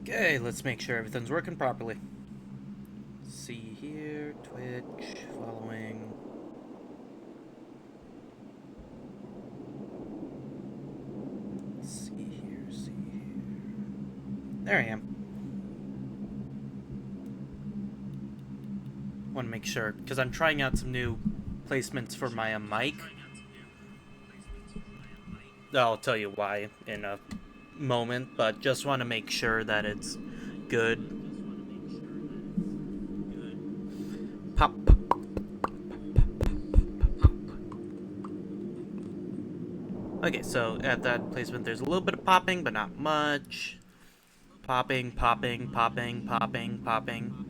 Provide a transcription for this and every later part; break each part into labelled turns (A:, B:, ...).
A: Okay, let's make sure everything's working properly. See here, Twitch, following. See here, see here. There I am. Want to make sure, because I'm trying out some new placements for my mic. I'll tell you why in a moment, but just want to make sure that it's good. Pop. Okay, so at that placement there's a little bit of popping, but not much. Popping, popping, popping, popping, popping.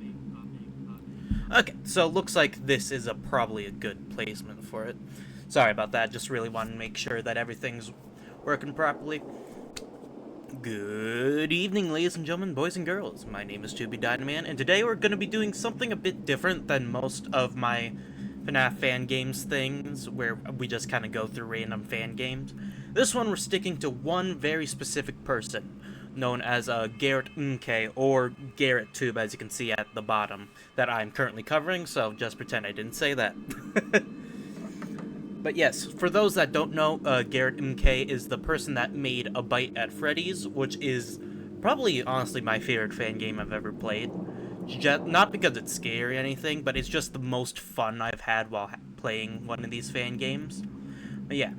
A: Okay, so it looks like this is probably a good placement for it. Sorry about that, just really wanted to make sure that everything's working properly. Good evening, ladies and gentlemen, boys and girls. My name is Dynamite, and today we're going to be doing something a bit different than most of my FNAF fan games things, where we just kind of go through random fan games. This one we're sticking to one very specific person, known as Garrett Mk, or Garrett Tube, as you can see at the bottom, that I'm currently covering, so just pretend I didn't say that. But yes, for those that don't know, Garrett MK is the person that made A Bite at Freddy's, which is probably, honestly, my favorite fan game I've ever played. Not because it's scary or anything, but it's just the most fun I've had while playing one of these fan games. But yeah,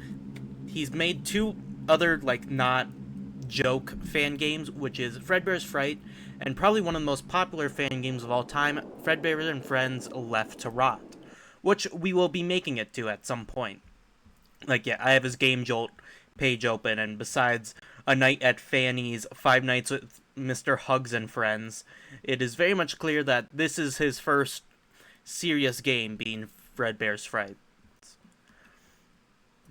A: he's made two other, not joke fan games, which is Fredbear's Fright, and probably one of the most popular fan games of all time, Fredbear and Friends Left to Rot, which we will be making it to at some point. Yeah, I have his Game Jolt page open, and besides A Night at Fanny's, 5 Nights with Mr. Hugs and Friends, it is very much clear that this is his first serious game, being Fredbear's Fright.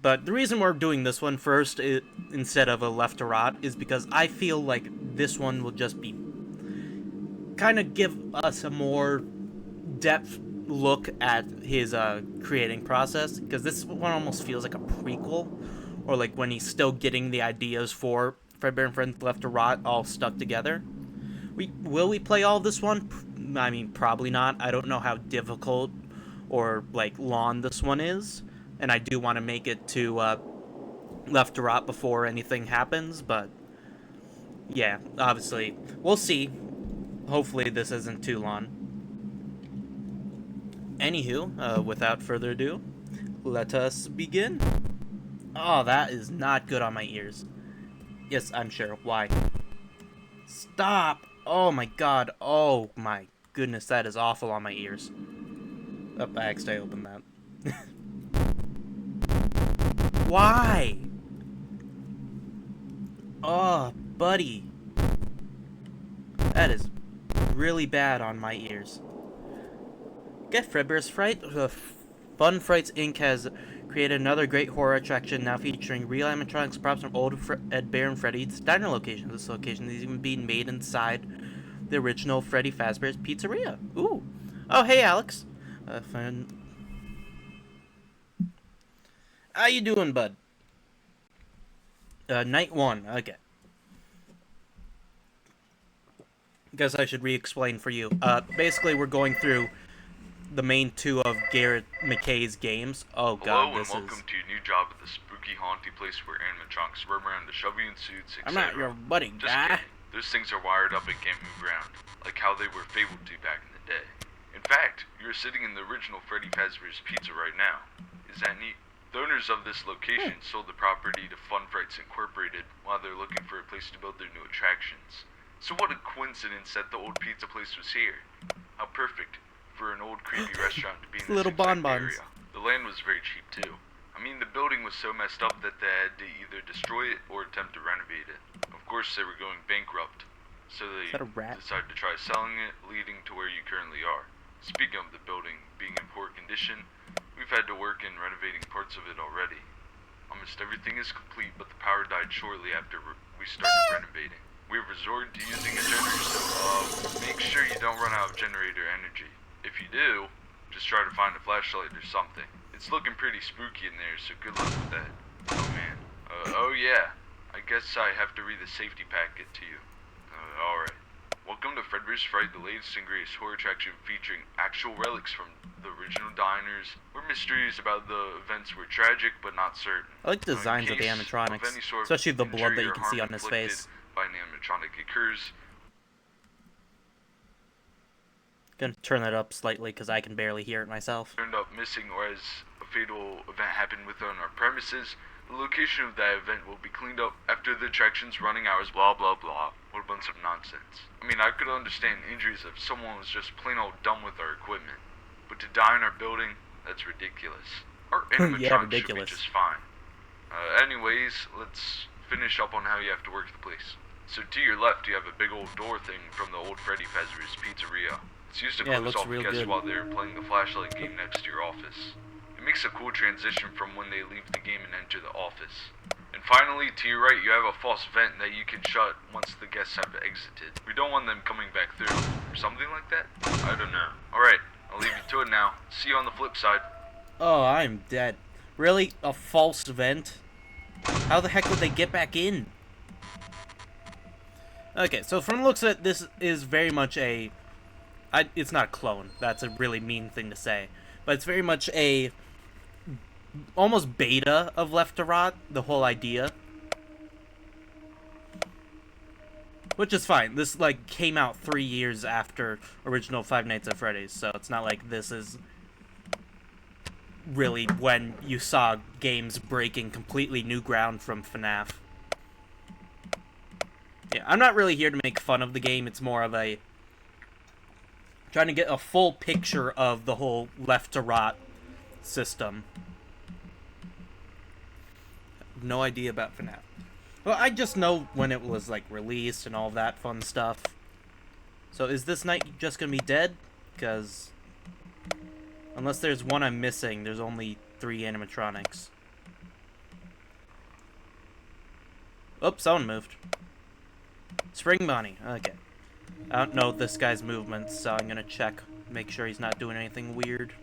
A: But the reason we're doing this one first instead of a Left to Rot is because I feel like this one will just be kind of give us a more depth look at his creating process, because this one almost feels like a prequel, or like when he's still getting the ideas for Fredbear and Friends Left to Rot all stuck together. Will we play all this one? I mean, probably not. I don't know how difficult or long this one is, and I do want to make it to Left to Rot before anything happens, but yeah, obviously we'll see. Hopefully this isn't too long. Anywho, without further ado, let us begin. Oh, that is not good on my ears. Yes, I'm sure. Why? Stop! Oh my god. Oh my goodness, that is awful on my ears. Oh, I accidentally opened that. Why? Oh, buddy. That is really bad on my ears. Get Fredbear's Fright. Fun Frights Inc. has created another great horror attraction now featuring real animatronics props from old Ed Bear and Freddy's diner locations. This location is even being made inside the original Freddy Fazbear's Pizzeria. Ooh. Oh, hey, Alex. Fun. How you doing, bud? Night 1. Okay. Guess I should re-explain for you. Basically, we're going through the main two of Garrett McKay's games. Oh god,
B: Hello and welcome to your new job at the spooky haunty place where animatronics roam around to shove you in suits, etc.
A: I'm not your buddy,
B: Just
A: guy.
B: kidding. Those things are wired up and can't move around, like how they were fabled to back in the day. In fact, you are sitting in the original Freddy Fazbear's Pizza right now. Is that neat? The owners of this location sold the property to Fun Frights Incorporated while they're looking for a place to build their new attractions. So what a coincidence that the old pizza place was here. How perfect for an old creepy restaurant to be in this
A: Little
B: exact
A: bonbons.
B: area. The land was very cheap too. I mean, the building was so messed up that they had to either destroy it or attempt to renovate it. Of course, they were going bankrupt, so they
A: Is that a rat?
B: decided to try selling it, leading to where you currently are. Speaking of the building being in poor condition, we've had to work in renovating parts of it already. Almost everything is complete, but the power died shortly after we started renovating. We've resorted to using a generator, so make sure you don't run out of generator energy. If you do, just try to find a flashlight or something. It's looking pretty spooky in there, so good luck with that. Oh man. Oh yeah. I guess I have to read the safety packet to you. Alright. Welcome to Fredbear's Fright, the latest and greatest horror attraction featuring actual relics from the original diners, where mysteries about the events were tragic but not certain.
A: I like designs of the
B: In case
A: animatronics,
B: of any sort of
A: especially the blood that
B: injury
A: you
B: or
A: can see
B: harm
A: on his
B: inflicted
A: face.
B: by an animatronic occurs.
A: Gonna turn that up slightly because I can barely hear it myself.
B: Turned up missing or as a fatal event happened within our premises, the location of that event will be cleaned up after the attraction's running hours, blah blah blah. What a bunch of nonsense. I mean, I could understand injuries if someone was just plain old dumb with our equipment, but to die in our building, that's ridiculous. Our animatronics should be just fine. Anyways, let's finish up on how you have to work the place. So to your left, you have a big old door thing from the old Freddy Fazbear's Pizzeria. It's used to close off guests while they're playing the flashlight game next to your office. It makes a cool transition from when they leave the game and enter the office. And finally, to your right, you have a false vent that you can shut once the guests have exited. We don't want them coming back through, or something like that? I don't know. Alright, I'll leave you to it now. See you on the flip side.
A: Oh, I'm dead. Really? A false vent? How the heck would they get back in? Okay, so from the looks of it, this is very much a... it's not a clone. That's a really mean thing to say. But it's very much a... almost beta of Left to Rot, the whole idea. Which is fine. This, like, came out 3 years after original Five Nights at Freddy's, so it's not like this is really when you saw games breaking completely new ground from FNAF. Yeah, I'm not really here to make fun of the game. It's more of a... trying to get a full picture of the whole Left to Rot system. No idea about FNAF. Well, I just know when it was, like, released and all that fun stuff. So is this night just gonna be dead? Because... unless there's one I'm missing, there's only 3 animatronics. Oops, someone moved. Spring Bonnie, okay. I don't know this guy's movements, so I'm gonna check. Make sure he's not doing anything weird.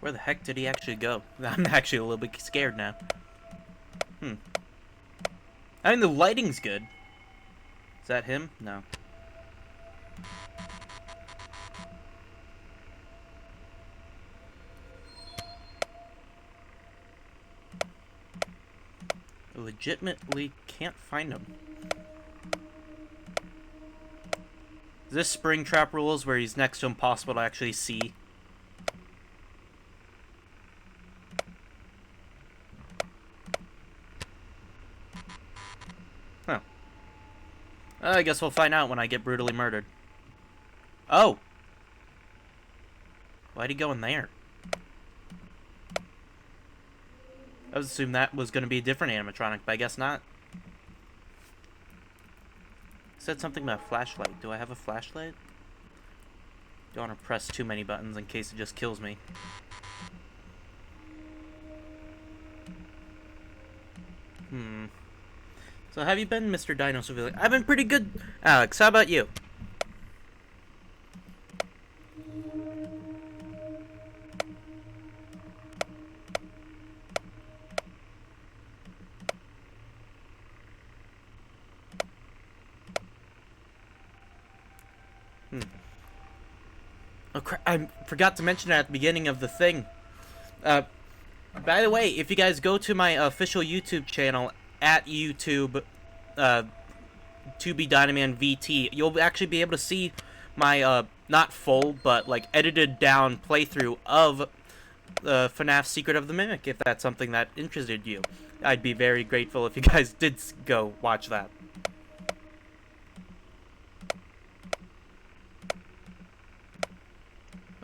A: Where the heck did he actually go? I'm actually a little bit scared now. I mean, the lighting's good. Is that him? No. I legitimately can't find him. Is this Springtrap rules where he's next to impossible to actually see? Huh. I guess we'll find out when I get brutally murdered. Oh! Why'd he go in there? I was assuming that was going to be a different animatronic, but I guess not. It said something about a flashlight. Do I have a flashlight? Don't want to press too many buttons in case it just kills me. So have you been, Mr. Dino Civilian? I've been pretty good, Alex. How about you? Oh crap, I forgot to mention that at the beginning of the thing. By the way, if you guys go to my official YouTube channel, at YouTube, 2B Dynaman VT, you'll actually be able to see my, not full, but, like, edited down playthrough of FNAF Secret of the Mimic, if that's something that interested you. I'd be very grateful if you guys did go watch that.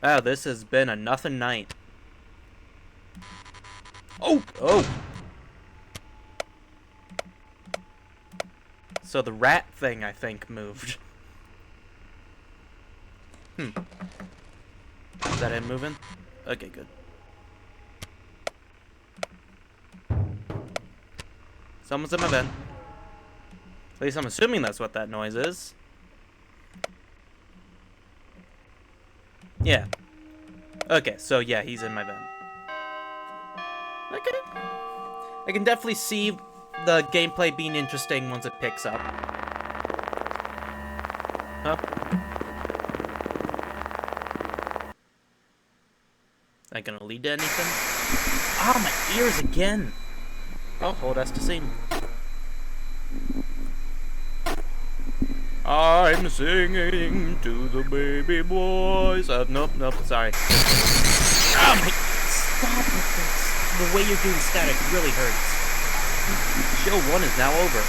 A: Wow, this has been a nothing night. Oh! Oh! So the rat thing, I think, moved. Is that him moving? Okay, good. Someone's in my vent. At least I'm assuming that's what that noise is. Yeah. Okay, so yeah, he's in my vent. Okay. I can definitely see the gameplay being interesting once it picks up. Huh? Not gonna lead to anything? Ah, my ears again! Oh, hold us to see. I'm singing to the baby boys. Nope, sorry. Oh my... Stop with this. The way you're doing static really hurts. Show 1 is now over.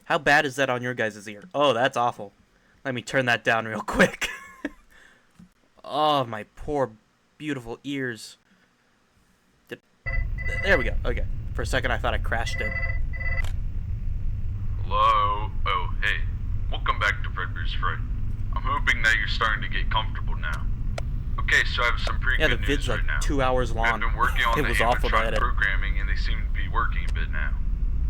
A: How bad is that on your guys' ear? Oh, that's awful. Let me turn that down real quick. Oh, my poor, beautiful ears. There we go. Okay. For a second, I thought I crashed it.
B: Hello? Oh, hey. Welcome back to Fredbear's Fright. I'm hoping that you're starting to get comfortable now. Okay, so I have some pretty good news
A: vid's
B: right
A: like
B: now.
A: 2 hours long.
B: I've been working on
A: It
B: the
A: was awful to
B: animatronic
A: edit.
B: programming, and they seem to be working a bit now.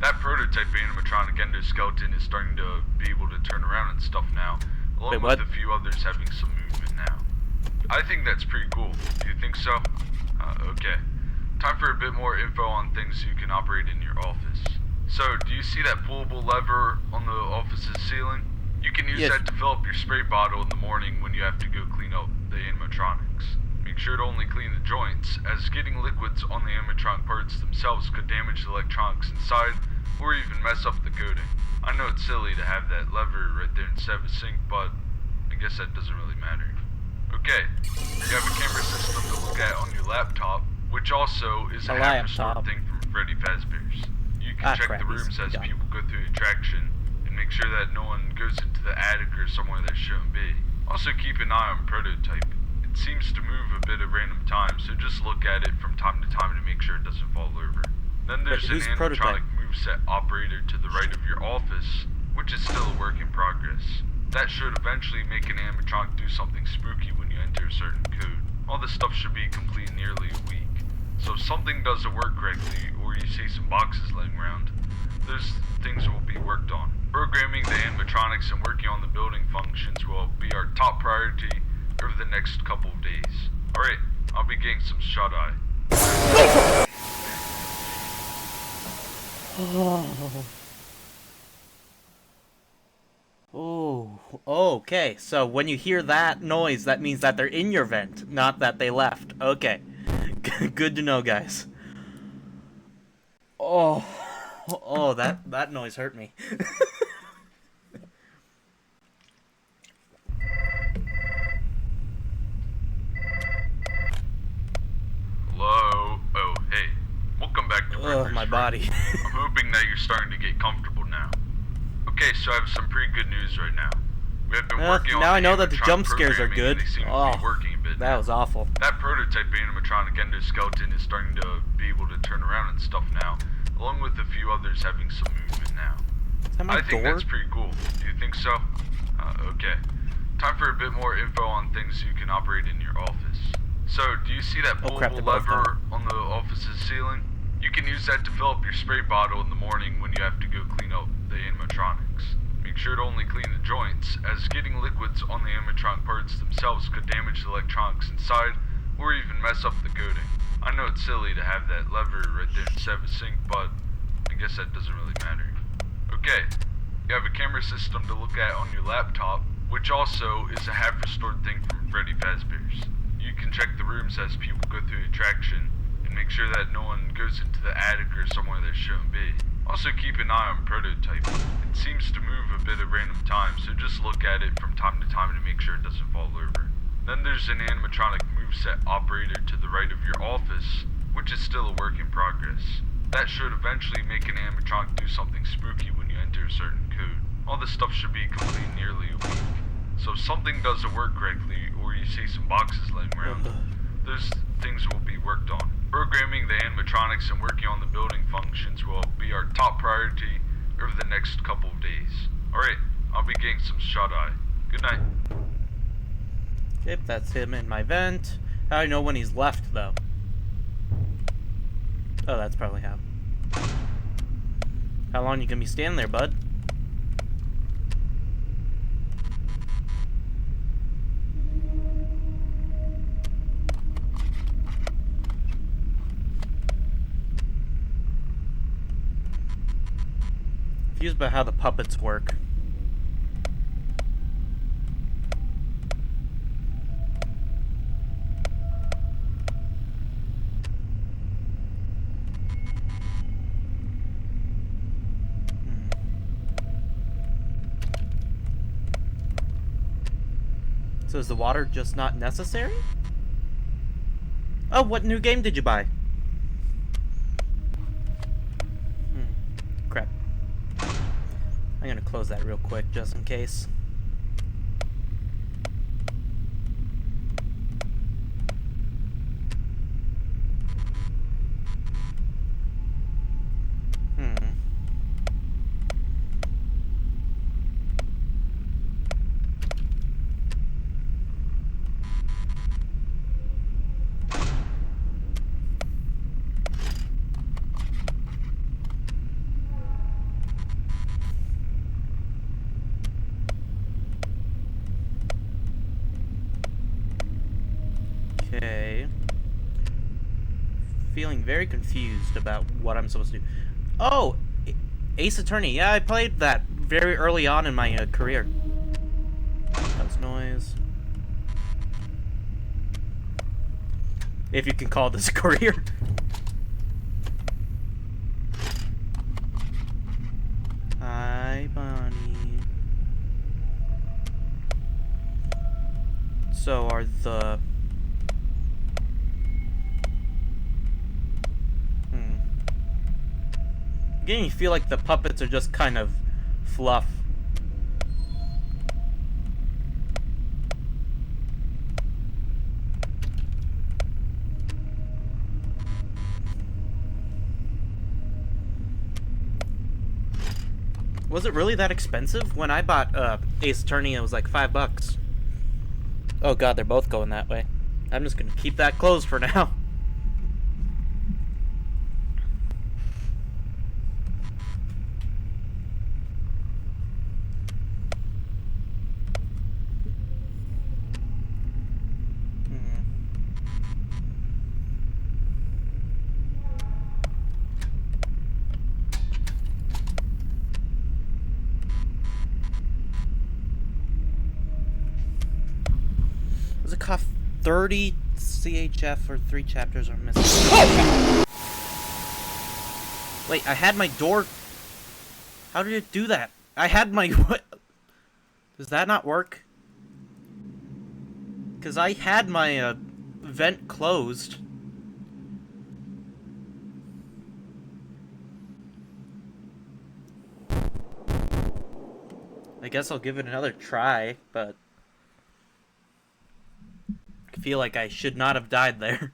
B: That prototype animatronic endoskeleton is starting to be able to turn around and stuff now, along
A: Wait,
B: with
A: what?
B: a few others having some movement now. I think that's pretty cool. Do you think so? Okay. Time for a bit more info on things you can operate in your office. So, do you see that pullable lever on the office's ceiling? You can use
A: Yes.
B: that to fill up your spray bottle in the morning when you have to go clean up the animatronics. Make sure to only clean the joints, as getting liquids on the animatronic parts themselves could damage the electronics inside, or even mess up the coating. I know it's silly to have that lever right there instead of a sink, but I guess that doesn't really matter. Okay, you have a camera system to look at on your laptop, which also is a half-restored thing from Freddy Fazbear's. You can check
A: crap,
B: the rooms
A: he's
B: as
A: done.
B: people go through the attraction, and make sure that no one goes into the attic or somewhere that shouldn't be. Also keep an eye on prototype. It seems to move a bit at random times, so just look at it from time to time to make sure it doesn't fall over. Then there's an
A: who's Prototype?
B: animatronic moveset operator to the right of your office, which is still a work in progress. That should eventually make an animatronic do something spooky when you enter a certain code. All this stuff should be complete in nearly a week. So if something doesn't work correctly, or you see some boxes laying around, those things will be worked on. Programming the animatronics and working on the building functions will be our top priority over the next couple of days. Alright, I'll be getting some shut-eye.
A: Oh, okay. So when you hear that noise, that means that they're in your vent, not that they left. Okay. Good to know, guys. Oh, that noise hurt me.
B: Hello? Oh, hey. Welcome back to Fredbear's
A: My
B: Fright.
A: body.
B: I'm hoping that you're starting to get comfortable now. Okay, so I have some pretty good news right now. We have been working on
A: now I know that the
B: animatronic
A: jump scares are
B: programming,
A: good.
B: and they seem to
A: Oh,
B: be working a bit
A: that
B: now.
A: was awful.
B: That prototype animatronic endoskeleton is starting to be able to turn around and stuff now, along with a few others having some movement now.
A: Is that my
B: I think
A: door?
B: that's pretty cool. Do you think so? Okay. Time for a bit more info on things you can operate in your office. So, do you see that
A: Oh, crap,
B: pullable
A: they're both
B: lever on the office's ceiling? You can use that to fill up your spray bottle in the morning when you have to go clean up the animatronics. Make sure to only clean the joints, as getting liquids on the animatronic parts themselves could damage the electronics inside, or even mess up the coating. I know it's silly to have that lever right there instead of a sink, but I guess that doesn't really matter. Okay, you have a camera system to look at on your laptop, which also is a half-restored thing from Freddy Fazbear's. You can check the rooms as people go through the attraction, and make sure that no one goes into the attic or somewhere that shouldn't be. Also keep an eye on prototype. It seems to move a bit at random times, so just look at it from time to time to make sure it doesn't fall over. Then there's an animatronic moveset operator to the right of your office, which is still a work in progress. That should eventually make an animatronic do something spooky when you enter a certain code. All this stuff should be complete in nearly a week. So if something doesn't work correctly, or you see some boxes laying around, those things will be worked on. Programming the animatronics and working on the building functions will be our top priority over the next couple of days. Alright, I'll be getting some shut-eye. Good night.
A: Yep, that's him in my vent. How do I know when he's left, though? Oh, that's probably how. How long you gonna be standing there, bud? Confused by how the puppets work. So is the water just not necessary? Oh, what new game did you buy? Crap. I'm gonna close that real quick just in case. Okay. Feeling very confused about what I'm supposed to do. Oh! Ace Attorney. Yeah, I played that very early on in my career. That's noise. If you can call this a career. Hi, Bunny. So are the... I'm getting to feel like the puppets are just kind of fluff. Was it really that expensive? When I bought Ace Attorney, it was like $5. Oh god, they're both going that way. I'm just gonna keep that closed for now. Does it cost 30 CHF for 3 chapters are missing? Oh! Wait, I had my door... How did it do that? I had my... What? Does that not work? Because I had my vent closed. I guess I'll give it another try, but... I feel like I should not have died there.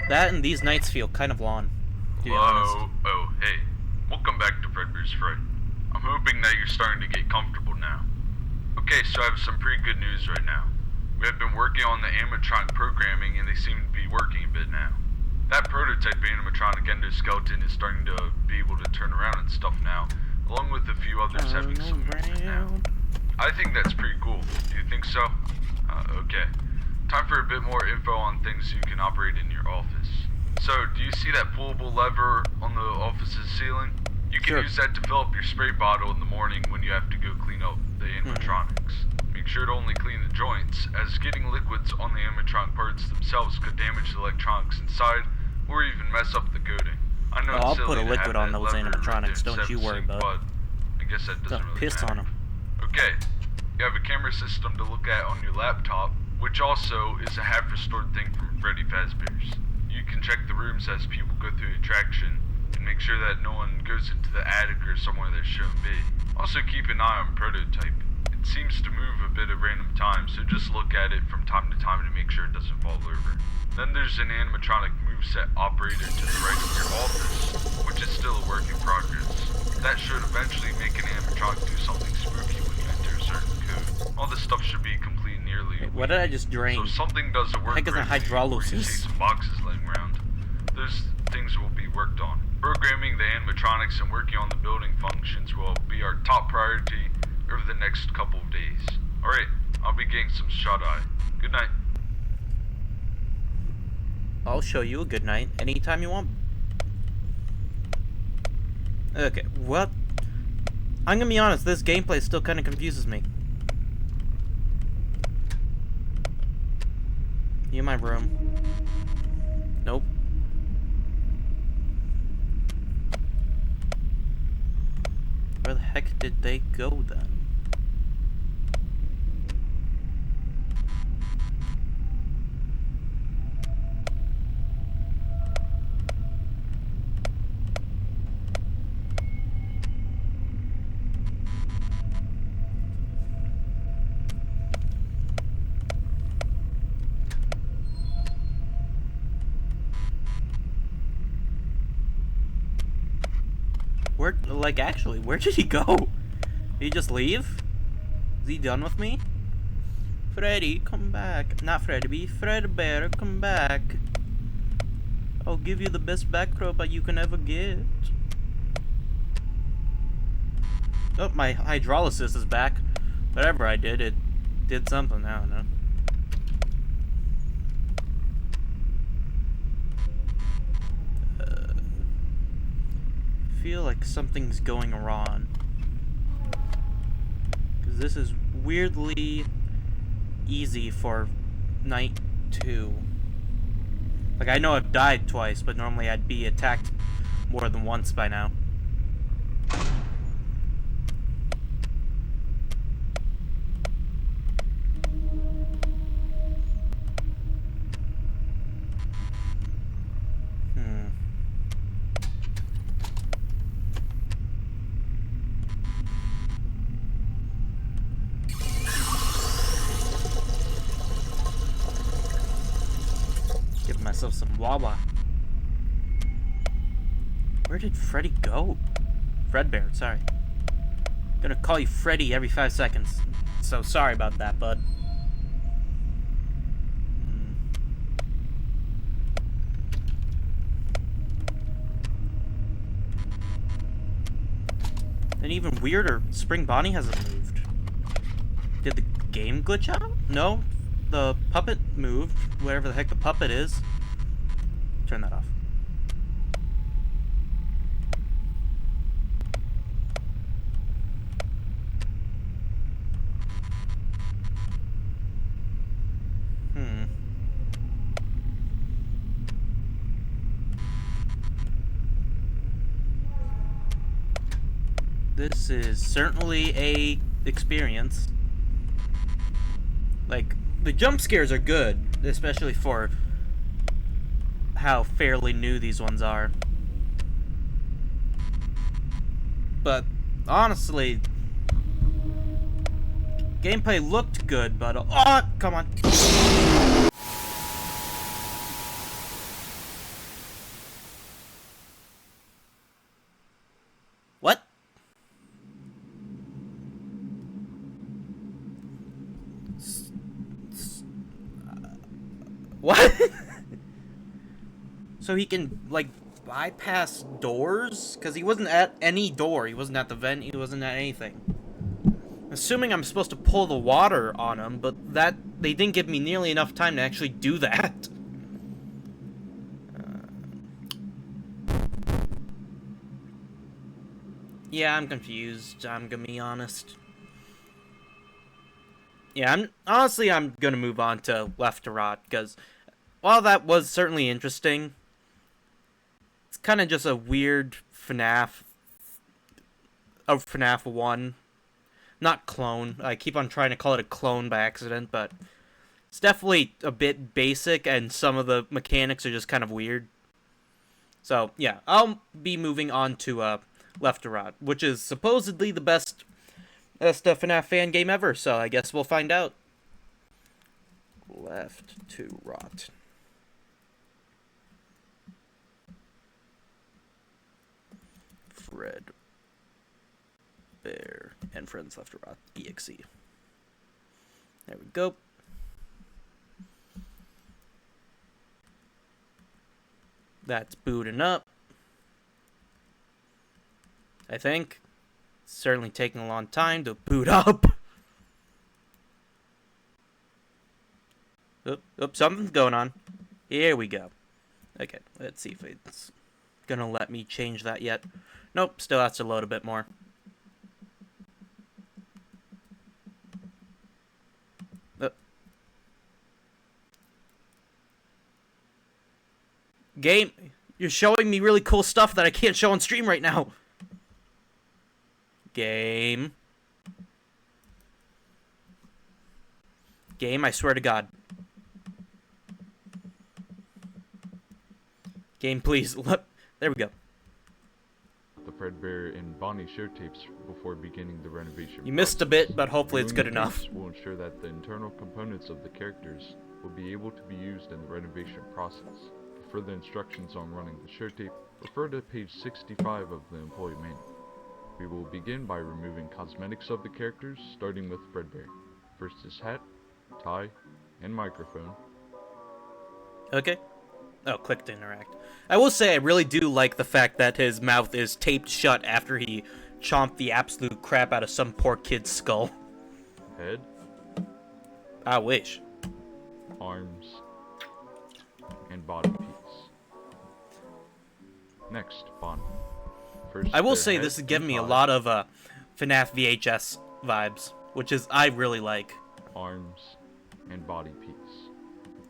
A: That and these nights feel kind of long, to be honest.
B: Oh, hey. Welcome back to Fredbear's Fright. I'm hoping that you're starting to get comfortable now. Okay, so I have some pretty good news right now. We have been working on the animatronic programming and they seem to be working a bit now. That prototype animatronic endoskeleton is starting to be able to turn around and stuff now, along with a few others having some movement now. I think that's pretty cool. Do you think so? Okay. Time for a bit more info on things you can operate in your office. So, do you see that pullable lever on the office's ceiling? You can use that to fill up your spray bottle in the morning when you have to go clean up the animatronics. Make sure to only clean the joints, as getting liquids on the animatronic parts themselves could damage the electronics inside, or even mess up the coating. I know
A: I'll
B: it's silly
A: put a
B: to
A: liquid
B: have
A: on
B: that
A: those
B: lever
A: animatronics,
B: ripped in
A: don't you worry
B: sync,
A: about it.
B: but I guess that doesn't really
A: Piss
B: matter.
A: on them.
B: Okay, you have a camera system to look at on your laptop, which also is a half-restored thing from Freddy Fazbear's. You can check the rooms as people go through the attraction, and make sure that no one goes into the attic or somewhere they shouldn't be. Also keep an eye on prototype. It seems to move a bit at random times, so just look at it from time to time to make sure it doesn't fall over. Then there's an animatronic moveset operator to the right of your office, which is still a work in progress. That should eventually make an animatronic do something spooky when you enter a certain code. All this stuff should be complete nearly.
A: Wait, what did I just drain?
B: So if something doesn't work,
A: Heck is a hydrolysis?
B: or you see some boxes laying around, those things will be worked on. Programming the animatronics and working on the building functions will be our top priority over the next couple of days. Alright, I'll be getting some shut-eye. Good night.
A: I'll show you a good night anytime you want. Okay, what? I'm gonna be honest, this gameplay still kind of confuses me. You in my room? Nope. Where the heck did they go then? Where, like, actually, where did he go? Did he just leave? Is he done with me? Freddy, come back. Not Freddy, Fredbear, come back. I'll give you the best back rub you can ever get. Oh, my hydrolysis is back. Whatever I did, it did something, I don't know. Feel like something's going wrong. Because this is weirdly easy for night 2. Like, I know I've died twice, but normally I'd be attacked more than once by now. Give myself some Wawa. Where did Freddy go? Fredbear, sorry. I'm gonna call you Freddy every 5 seconds. So sorry about that, bud. And even weirder, Spring Bonnie hasn't moved. Did the game glitch out? No. The puppet moved, whatever the heck the puppet is. Turn that off. This is certainly a experience. Like, the jump scares are good, especially for how fairly new these ones are. But honestly, gameplay looked good, but oh, come on. What? What? So he can, like, bypass doors? Because he wasn't at any door. He wasn't at the vent. He wasn't at anything. Assuming I'm supposed to pull the water on him, but that they didn't give me nearly enough time to actually do that. Yeah, I'm confused. I'm gonna be honest. Yeah, I'm gonna move on to Left to Rot, because while that was certainly interesting, it's kind of just a weird FNAF of FNAF 1. Not clone. I keep on trying to call it a clone by accident, but it's definitely a bit basic, and some of the mechanics are just kind of weird. So, yeah, I'll be moving on to Left to Rot, which is supposedly the best FNAF fan game ever, so I guess we'll find out. Left to Rot. Fredbear and Friends Left to Rot EXE. There we go. That's booting up, I think. It's certainly taking a long time to boot up. Oop, something's going on. Here we go. Okay, let's see if it's gonna let me change that yet. Nope, still has to load a bit more. Game, you're showing me really cool stuff that I can't show on stream right now. Game. Game, I swear to God. Game, please. There we go.
B: The Fredbear and Bonnie show tapes before beginning the renovation.
A: You missed a bit, but hopefully it's good enough.
B: Will ensure that the internal components of the characters will be able to be used in the renovation process. For further instructions on running the show tape, refer to page 65 of the employee manual. We will begin by removing cosmetics of the characters, starting with Fredbear. First his hat, tie, and microphone.
A: Okay. Oh, click to interact. I will say I really do like the fact that his mouth is taped shut after he chomped the absolute crap out of some poor kid's skull.
B: Head.
A: I wish.
B: Arms. And body piece. Next, Bonnie. First,
A: I will say this is giving me a lot of FNAF VHS vibes, which is I really like.
B: Arms and body piece.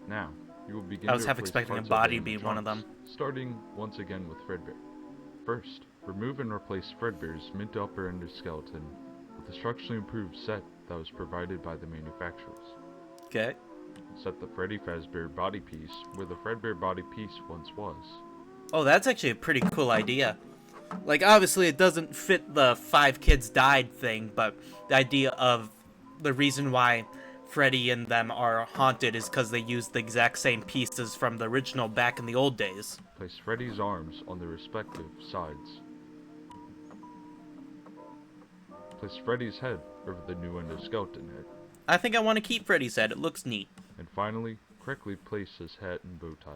B: Now, you will begin.
A: I was half expecting a body to be one of them.
B: Starting once again with Fredbear. First, remove and replace Fredbear's mid to upper endoskeleton with a structurally improved set that was provided by the manufacturers.
A: Okay.
B: Set the Freddy Fazbear body piece where the Fredbear body piece once was.
A: Oh, that's actually a pretty cool idea. Like, obviously it doesn't fit the 5 kids died thing, but the idea of the reason why Freddy and them are haunted is because they use the exact same pieces from the original back in the old days.
B: Place Freddy's arms on the respective sides. Place Freddy's head over the new endoskeleton head.
A: I think I want to keep Freddy's head, it looks neat.
B: And finally, correctly place his hat and bow tie.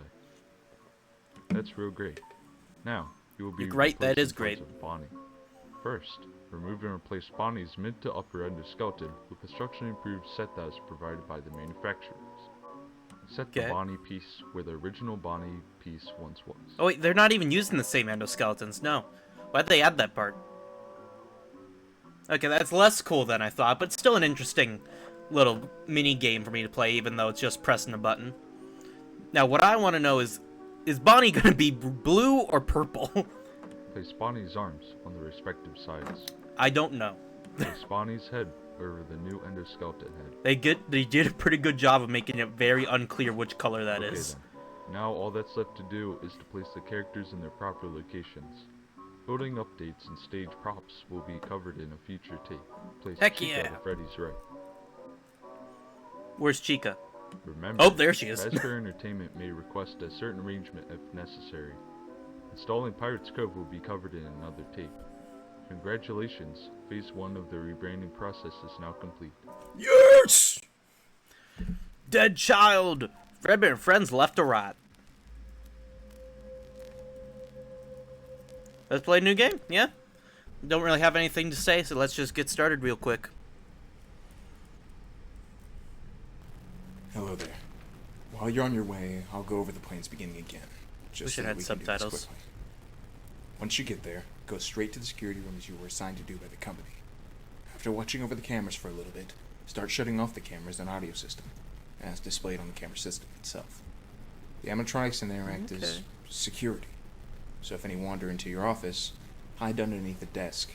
B: That's real great. Now, you will be
A: right, that is
B: replacing
A: great.
B: parts of Bonnie. First, remove and replace Bonnie's mid to upper endoskeleton with a structurally improved set that was provided by the manufacturers. Set the Bonnie piece where the original Bonnie piece once was.
A: Oh wait, they're not even using the same endoskeletons, no. Why'd they add that part? Okay, that's less cool than I thought, but still an interesting little mini game for me to play, even though it's just pressing a button. Now, what I want to know is Bonnie gonna be blue or purple?
B: Place Bonnie's arms on the respective sides.
A: I don't know.
B: Place Bonnie's head over the new endoskeleton head.
A: They did a pretty good job of making it very unclear which color that is.
B: Then. Now all that's left to do is to place the characters in their proper locations. Building updates and stage props will be covered in a future tape. Place Chica to Freddy's right.
A: Where's Chica?
B: Remember,
A: oh, there she is.
B: Fazbear Entertainment may request a certain arrangement if necessary. Installing Pirate's Cove will be covered in another tape. Congratulations, phase 1 of the rebranding process is now complete.
A: Yes! Dead child! Fredbear and friends left to rot. Let's play a new game, yeah? Don't really have anything to say, so let's just get started real quick.
C: Hello there. While you're on your way, I'll go over the plans beginning again. Just so that we can do this quickly. Once you get there, go straight to the security rooms you were assigned to do by the company. After watching over the cameras for a little bit, start shutting off the cameras and audio system, as displayed on the camera system itself. The animatronics in there act as security, so if any wander into your office, hide underneath the desk,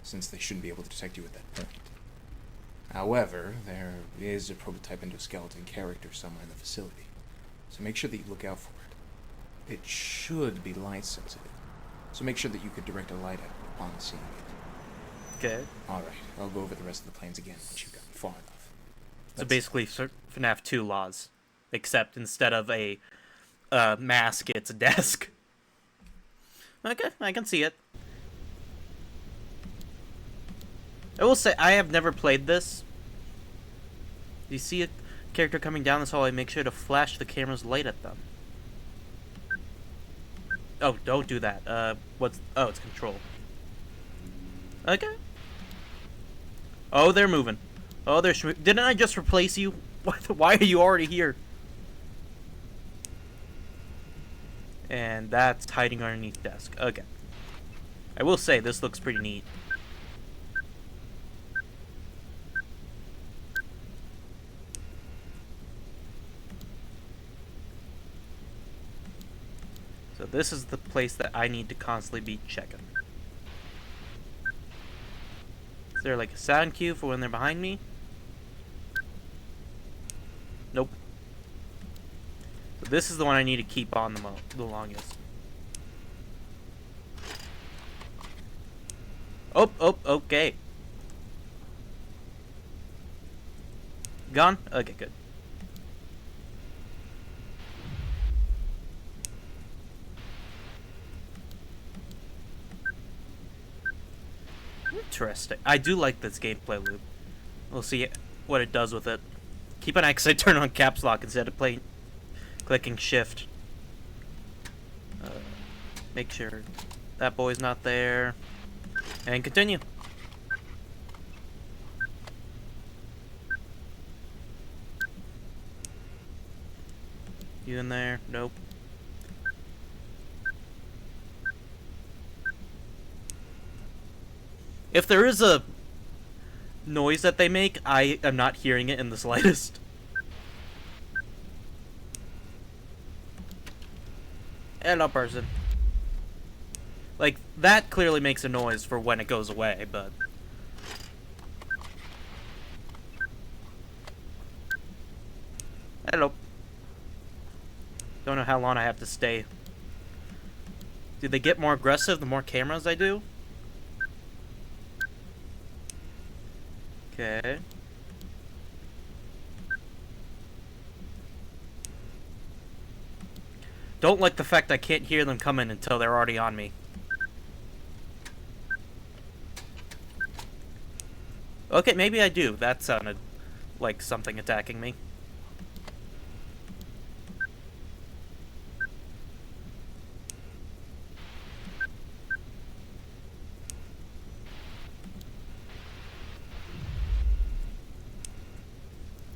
C: since they shouldn't be able to detect you at that point. However, there is a prototype endoskeleton character somewhere in the facility, so make sure that you look out for it. It should be light sensitive, so make sure that you could direct a light at it upon seeing it.
A: Okay.
C: Alright, I'll go over the rest of the plans again once you've gotten far enough.
A: So basically, FNAF 2 laws, except instead of a mask, it's a desk. Okay, I can see it. I will say, I have never played this. You see a character coming down this hallway, make sure to flash the camera's light at them. Oh, don't do that. Oh, it's control. Okay. Oh, they're moving. Oh, didn't I just replace you? Why are you already here? And that's hiding underneath desk. Okay. I will say, this looks pretty neat. So this is the place that I need to constantly be checking. Is there like a sound cue for when they're behind me? Nope. So this is the one I need to keep on the longest. Oh, okay. Gone? Okay, good. Interesting. I do like this gameplay loop. We'll see what it does with it. Keep an eye, because I turn on caps lock instead of clicking shift. Make sure that boy's not there. And continue. You in there? Nope. If there is a noise that they make, I am not hearing it in the slightest. Hello, person. Like, that clearly makes a noise for when it goes away, but... Hello. Don't know how long I have to stay. Do they get more aggressive the more cameras I do? Okay. Don't like the fact I can't hear them coming until they're already on me. Okay, maybe I do. That sounded like something attacking me.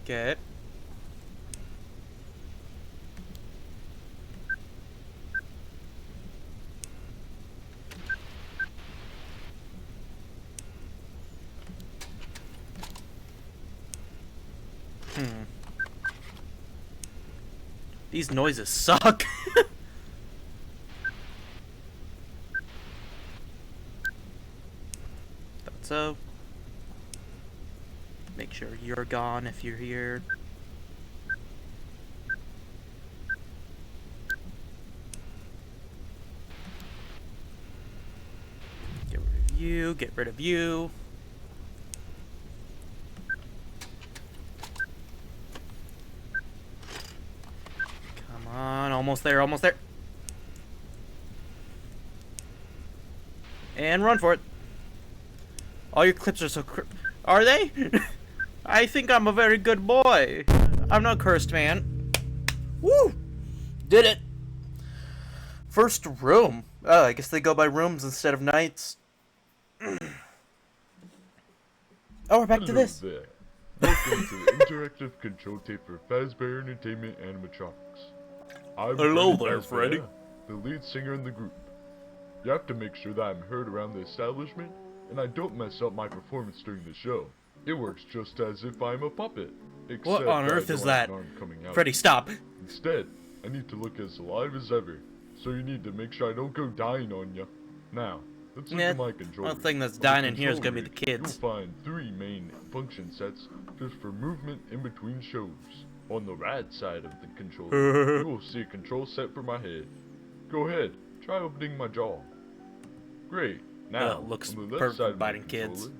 A: Okay. These noises suck. Thought so. Make sure you're gone if you're here. Get rid of you, get rid of you. Come on, almost there, almost there. And run for it. All your clips are so are they? I think I'm a very good boy. I'm not cursed, man. Woo! Did it. First room. Oh, I guess they go by rooms instead of nights. Oh, we're back to this.
D: There. Welcome to the interactive control tape for Fredbear Entertainment Animatronics. I'm
A: Hello
D: Freddy
A: there,
D: Fazbear,
A: Freddy.
D: the lead singer in the group. You have to make sure that I'm heard around the establishment, and I don't mess up my performance during the show. It works just as if I'm a puppet.
A: What on
D: Except
A: earth
D: I
A: is
D: don't have
A: that?
D: an arm coming out.
A: Freddy, stop.
D: Instead, I need to look as alive as ever, so you need to make sure I don't go dying on ya. Now, let's look
A: Yeah,
D: at my controller.
A: one thing that's
D: On the
A: dying in here is
D: control
A: gonna be the
D: rig,
A: kids.
D: You'll find 3 main function sets just for movement in between shows. On the right side of the controller, you will see a control set for my head. Go ahead, try opening my jaw. Great. Now,
A: looks
D: on the left
A: perfect
D: side
A: for
D: of my
A: biting kids.
D: controller,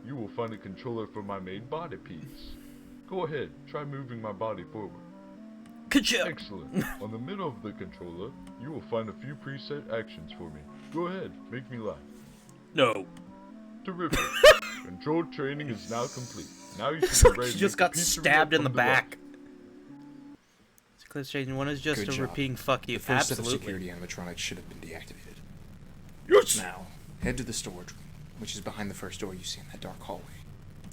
D: you will find a controller for my main body piece. Go ahead, try moving my body forward.
A: Good job.
D: Excellent. On the middle of the controller, you will find a few preset actions for me. Go ahead, make me laugh.
A: No.
D: Terrific. Control training is now complete. Now you
A: It's
D: can
A: like
D: be ready
A: she
D: to
A: just
D: make
A: got
D: the pizzeria
A: stabbed in the
D: come to life.
A: back. Clip station 1 is just
C: Good
A: a
C: job.
A: repeating fuck you.
C: The first set of
A: Absolutely.
C: security animatronics should have been deactivated.
A: Yes.
C: Now, head to the storage room, which is behind the first door you see in that dark hallway.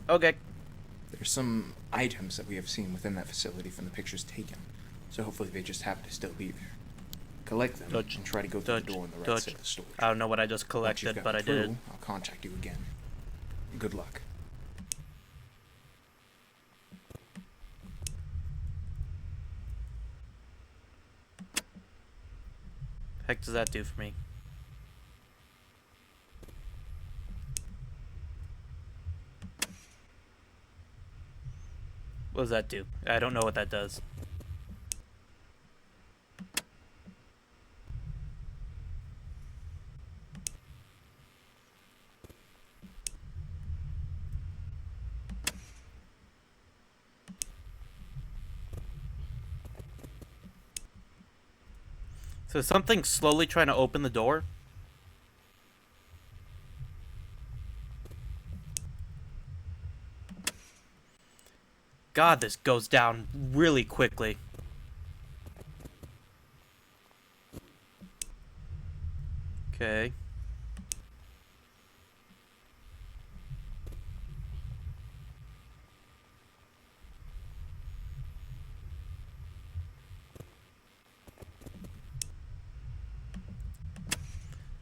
A: Okay.
C: There's some items that we have seen within that facility from the pictures taken, so hopefully they just happen to still be there. Collect them and try to go through the door on the right side of the storage.
A: I don't know what I just
C: Once
A: collected,
C: you've
A: but I
C: gotten
A: did it.
C: through, I'll contact you again. Good luck.
A: Heck does that do for me? What does that do? I don't know what that does. So is something slowly trying to open the door? God, this goes down really quickly. Okay.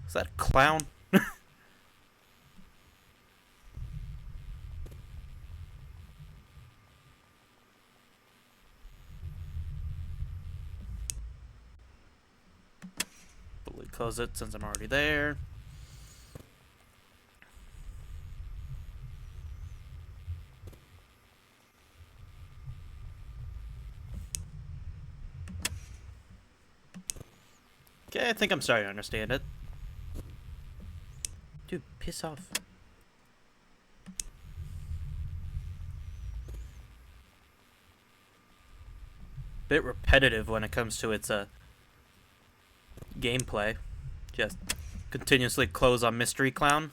A: Is that a clown? Fully close it since I'm already there. Okay, I think I'm starting to understand it. Dude, piss off. Bit repetitive when it comes to its gameplay. Just continuously close on Mystery Clown.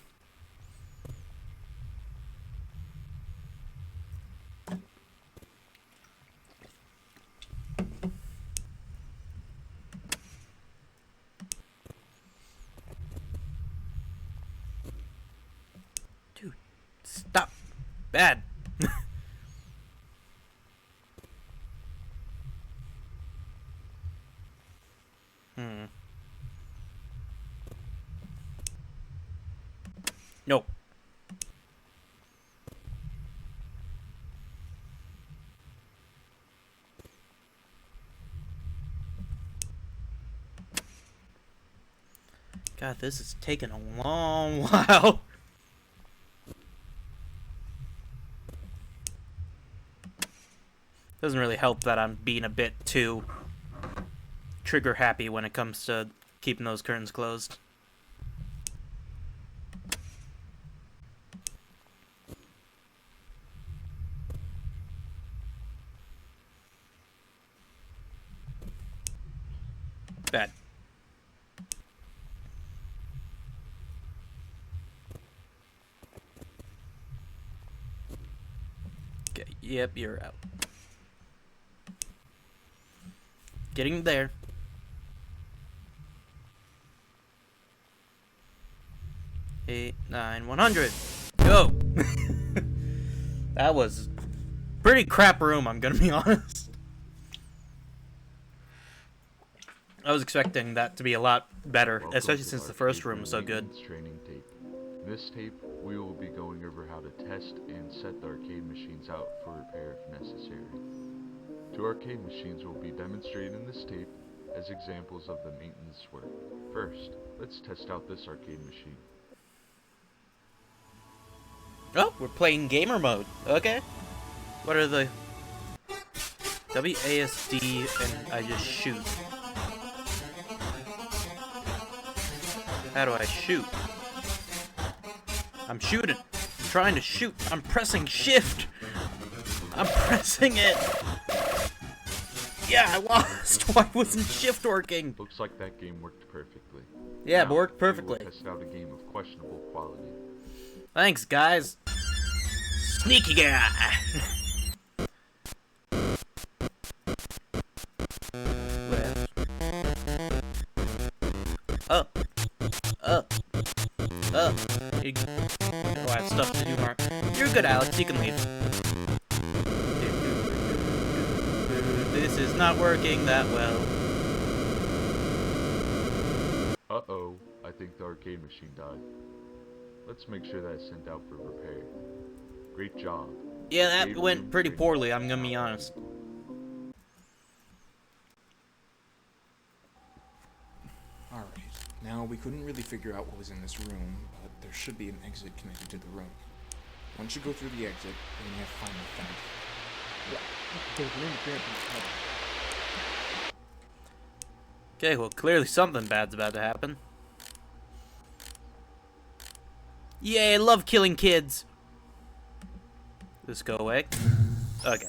A: Dude, stop. Bad. No. God, this is taking a long while. Doesn't really help that I'm being a bit too trigger happy when it comes to keeping those curtains closed. Bad. Okay, yep, you're out. Getting there. 8, 9, 100. Go! That was pretty crap room, I'm gonna be honest. I was expecting that to be a lot better,
D: Welcome
A: especially
D: to
A: since
D: our
A: the first
D: tape
A: room was so good.
D: maintenance training tape. In this tape, we will be going over how to test and set the arcade machines out for repair if necessary. 2 arcade machines will be demonstrated in this tape as examples of the maintenance work. First, let's test out this arcade machine.
A: Oh, we're playing gamer mode. Okay. What are the... WASD and I just shoot. How do I shoot? I'm shooting. I'm trying to shoot. I'm pressing shift. I'm pressing it. Yeah, I lost. Why wasn't shift working?
D: Looks like that game worked perfectly.
A: Yeah, it
D: Now,
A: worked
D: we will
A: perfectly.
D: test out a game of questionable quality.
A: Thanks, guys. Sneaky guy. Left. Up. Up. Up. Oh, I have stuff to do, Mark. You're good, Alex. You can leave. This is not working that well.
D: I think the arcade machine died. Let's make sure that's sent out for repair. Great job.
A: Yeah, that went pretty poorly, I'm gonna be honest.
C: Alright, now we couldn't really figure out what was in this room, but there should be an exit connected to the room. Once you go through the exit, then you have to find the fountain.
A: Okay, well, clearly something bad's about to happen. Yay, I love killing kids! Just go away. Okay.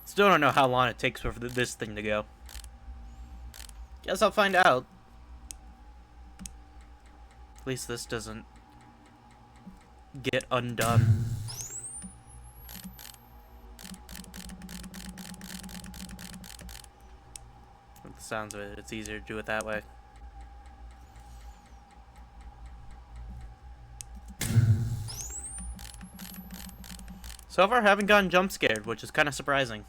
A: Still don't know how long it takes for this thing to go. Guess I'll find out. At least this doesn't get undone. With the sounds of it, it's easier to do it that way. So far, I haven't gotten jump scared, which is kind of surprising.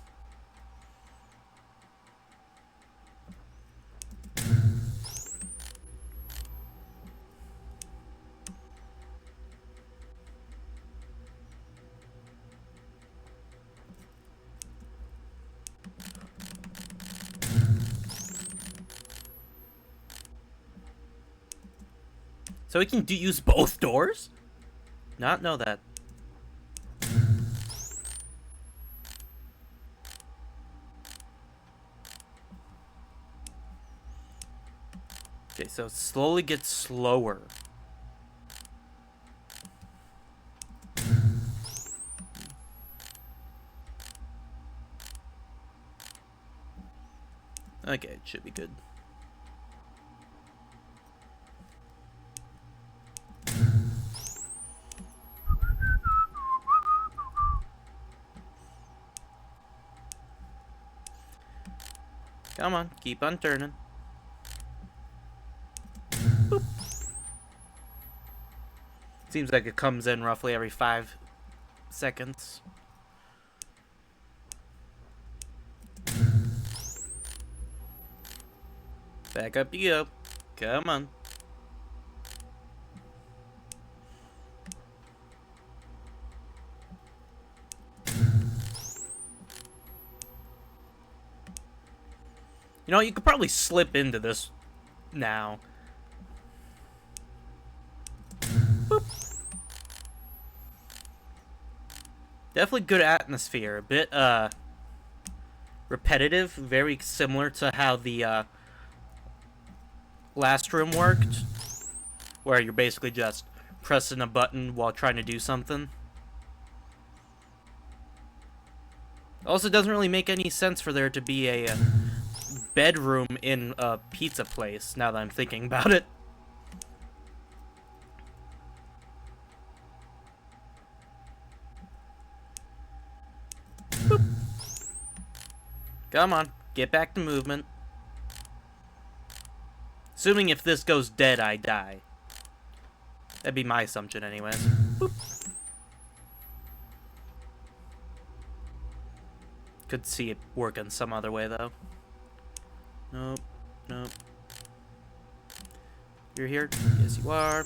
A: So we can use both doors? Not know that. Okay, so it slowly gets slower. Okay, it should be good. Come on, keep on turning. Boop. Seems like it comes in roughly every 5 seconds. Back up you go. Come on. You know, you could probably slip into this now. Boop. Definitely good atmosphere. A bit, repetitive. Very similar to how the, last room worked. Where you're basically just pressing a button while trying to do something. Also, it doesn't really make any sense for there to be a bedroom in a pizza place, now that I'm thinking about it. Boop. Come on, get back to movement. Assuming if this goes dead, I die. That'd be my assumption anyways. Boop. Could see it working some other way, though. Nope. Nope. You're here? Yes, you are.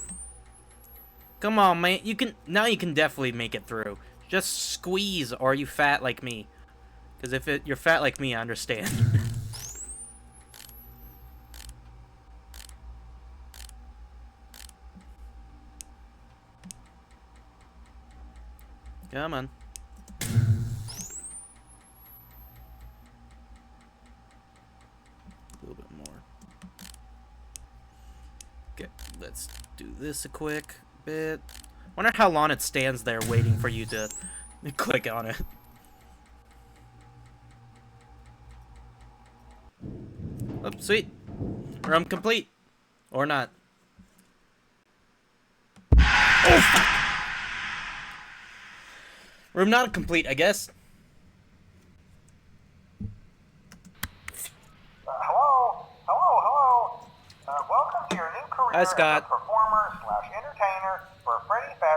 A: Come on, man. You can... Now you can definitely make it through. Just squeeze, or are you fat like me? Because if you're fat like me, I understand. Come on. A little bit more. Okay, let's do this a quick bit. Wonder how long it stands there waiting for you to click on it. Oh, sweet. Room complete. Or not. Oh, fuck. Room not complete, I guess.
E: Hello. Welcome to your new career
A: Hi, Scott.
E: as a performer/entertainer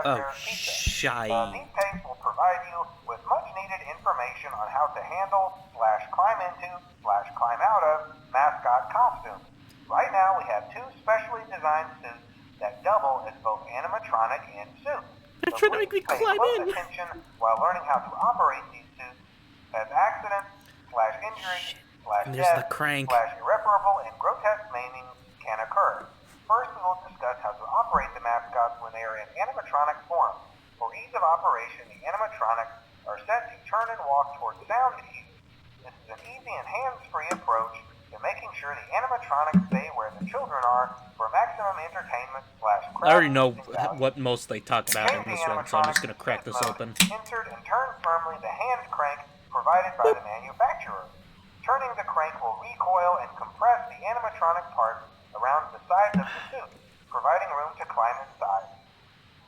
E: Fredbear's Pizza.
A: Shy.
E: These tapes will provide you with much needed information on how to handle / climb into / climb out of mascot costumes. Right now we have 2 specially designed suits that double as both animatronic and suit.
A: They're trying to make me
E: Pay
A: climb
E: close
A: in.
E: attention while learning how to operate these suits, as accidents / injuries /
A: There's
E: death
A: the crank.
E: / irreparable and grotesque maimings can occur. First, we will discuss how to operate the mascots when they are in animatronic form. For ease of operation, the animatronics are set to turn and walk towards sound cues. This is an easy and hands-free approach to making sure the animatronics stay where the children are for maximum entertainment /
A: I already know what most they talk about in this one, so I'm just gonna crack this open.
E: Insert and turn firmly the hand crank provided by the manufacturer. Turning the crank will recoil and compress the animatronic parts around the sides of the suit, providing room to climb inside.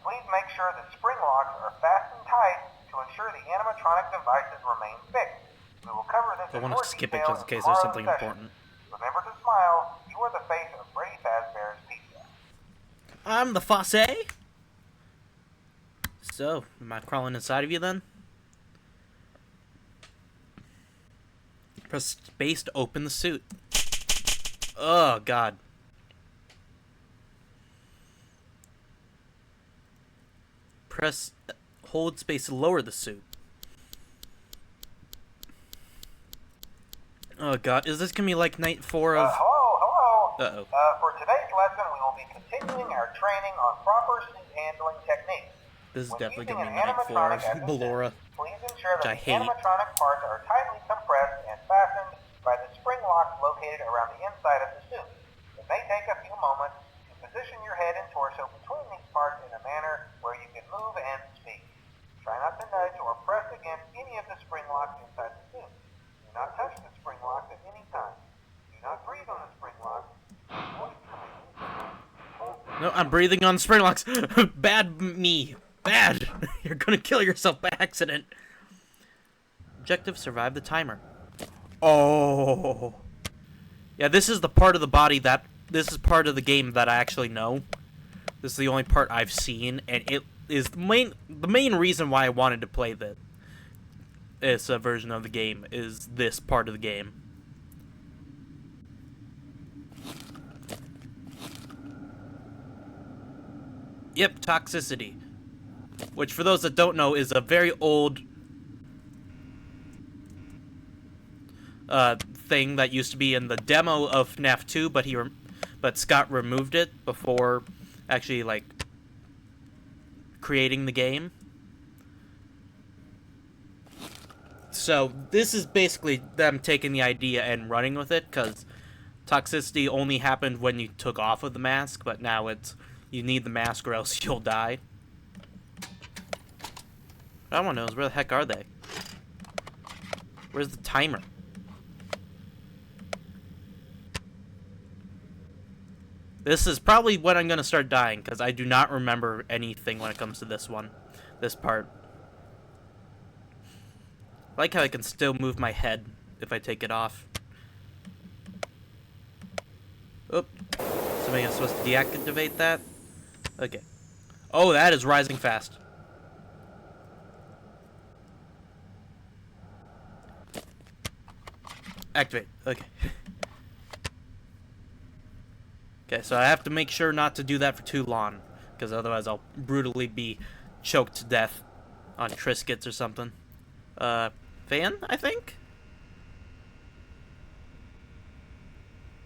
E: Please make sure the spring locks are fastened tight to ensure the animatronic devices remain fixed. We will cover this
A: I
E: in
A: want
E: more
A: to skip it
E: detail
A: just in case
E: in
A: there's
E: tomorrow's
A: something
E: session.
A: important.
E: Remember to smile. You are the face of Freddy Fazbear's Pizza.
A: I'm the Fosse. So, am I crawling inside of you then? Press space to open the suit. Oh, God. Press hold space to lower the suit. Oh, God. Is this gonna be like night 4 of...
E: Hello.
A: Uh-oh.
E: For today's lesson, we will be continuing our training on proper suit handling techniques.
A: This is
E: When
A: definitely
E: using
A: gonna be
E: an
A: night 4
E: animatronic
A: of
E: as a suit,
A: Ballora.
E: Please ensure
A: which I
E: that the
A: hate.
E: animatronic parts are tightly compressed and fastened by the spring locks located around the inside of the suit. It may take a few moments to position your head and torso between these parts in a manner where you can move and speak. Try not to nudge or press against any of the spring locks inside the suit. Do not touch the spring locks at any time. Do not breathe on the spring locks.
A: No, I'm breathing on spring locks. Bad me. Bad. You're gonna kill yourself by accident. Objective, survive the timer. Oh. Yeah, this is the part of the body that... This is part of the game that I actually know. This is the only part I've seen, and it is the main reason why I wanted to play this version of the game is this part of the game. Yep, toxicity. Which, for those that don't know, is a very old thing that used to be in the demo of FNAF 2, but Scott removed it before actually, like, creating the game. So, this is basically them taking the idea and running with it, because toxicity only happened when you took off of the mask, but now it's, you need the mask or else you'll die. What I want to know is, where the heck are they? Where's the timer? This is probably when I'm going to start dying, because I do not remember anything when it comes to this one. This part. I like how I can still move my head if I take it off. Oop. Somebody is supposed to deactivate that? Okay. Oh, that is rising fast. Activate. Okay. Okay, so I have to make sure not to do that for too long, because otherwise I'll brutally be choked to death on Triscuits or something. Fan, I think?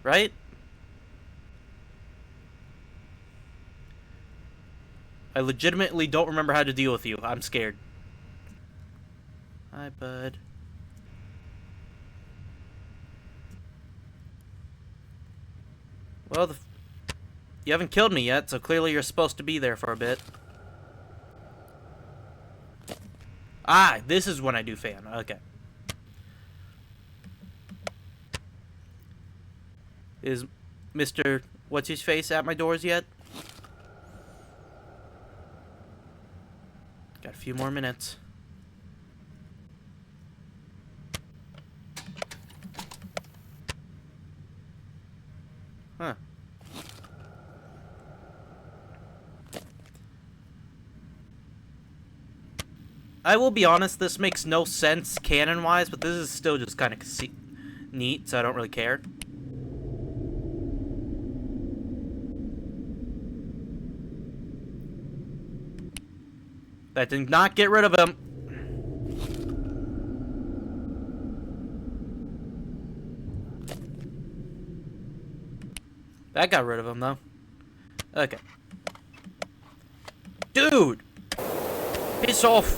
A: Right? I legitimately don't remember how to deal with you. I'm scared. Hi, bud. Well, you haven't killed me yet, so clearly you're supposed to be there for a bit. Ah, this is when I do fan. Okay. Is Mr. What's-His-Face at my doors yet? Got a few more minutes. Huh. I will be honest, this makes no sense canon-wise, but this is still just kind of neat, so I don't really care. That did not get rid of him. That got rid of him, though. Okay. Dude! Piss off!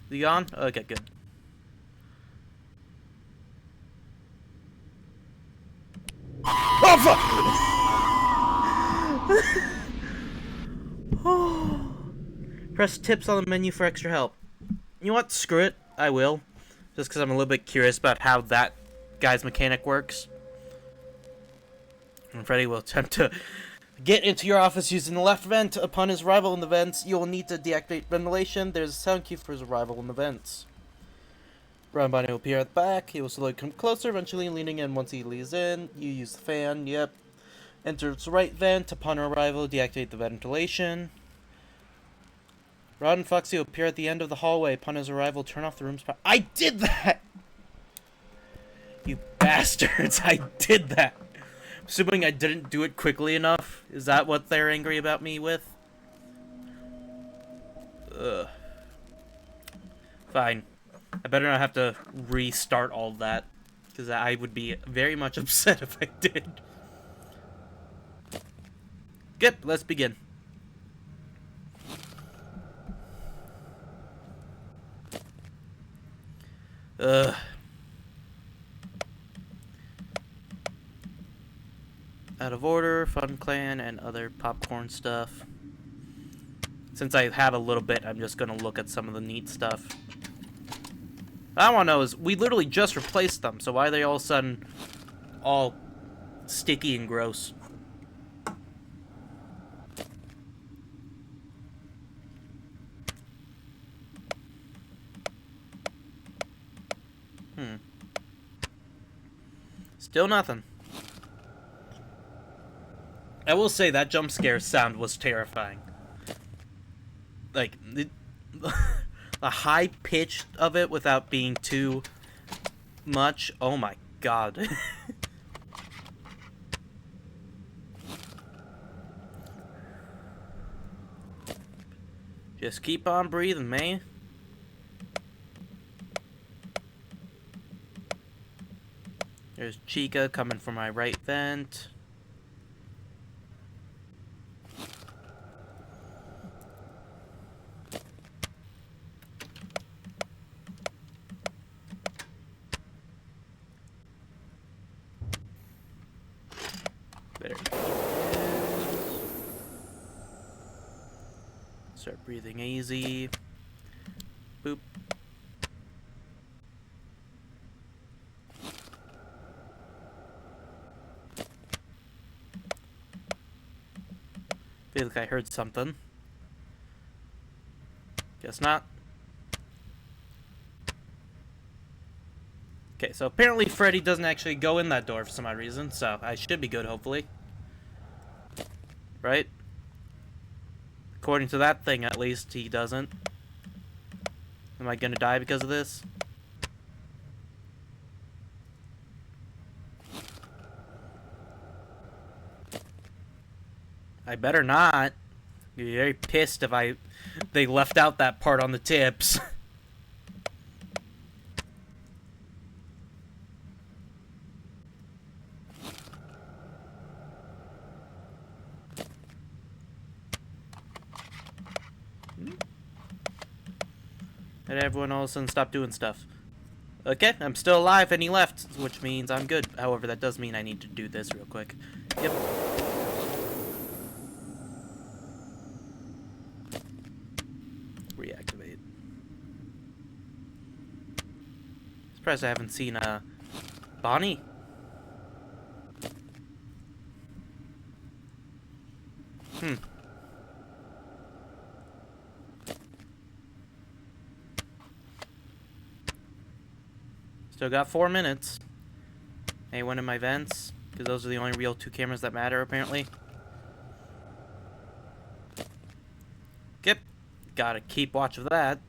A: You gone? Okay, good. Oh, fuck! Press tips on the menu for extra help. You know what? Screw it. I will. Just because I'm a little bit curious about how that guy's mechanic works. And Freddy will attempt to get into your office using the left vent. Upon his arrival in the vents, you will need to deactivate ventilation. There's a sound cue for his arrival in the vents. Brown Bunny will appear at the back. He will slowly come closer, eventually leaning in. Once he leans in, you use the fan. Yep. Enter its right vent. Upon arrival, deactivate the ventilation. Rod and Foxy will appear at the end of the hallway. Upon his arrival, turn off the room's power. I did that! You bastards, I did that! Assuming I didn't do it quickly enough. Is that what they're angry about me with? Ugh. Fine. I better not have to restart all of that. Because I would be very much upset if I did. Good, let's begin. Ugh. Out of Order, Fun Clan, and other popcorn stuff. Since I have a little bit, I'm just gonna look at some of the neat stuff. What I want to know is, we literally just replaced them, so why are they all of a sudden all sticky and gross? Still nothing. I will say that jump scare sound was terrifying. Like, the high pitch of it without being too much. Oh my god. Just keep on breathing, man. There's Chica coming from my right vent. There. Start breathing easy. Boop. Feel like I heard something. Guess not. Okay, so apparently Freddy doesn't actually go in that door for some odd reason, so I should be good, hopefully. Right? According to that thing, at least, he doesn't. Am I gonna die because of this? I better not. I'd be very pissed if they left out that part on the tips. And everyone all of a sudden stopped doing stuff. Okay, I'm still alive and he left, which means I'm good. However, that does mean I need to do this real quick. Yep. Reactivate. Surprised I haven't seen Bonnie. Still got 4 minutes. Anyone in my vents? Because those are the only real 2 cameras that matter, apparently. Yep. Gotta keep watch of that.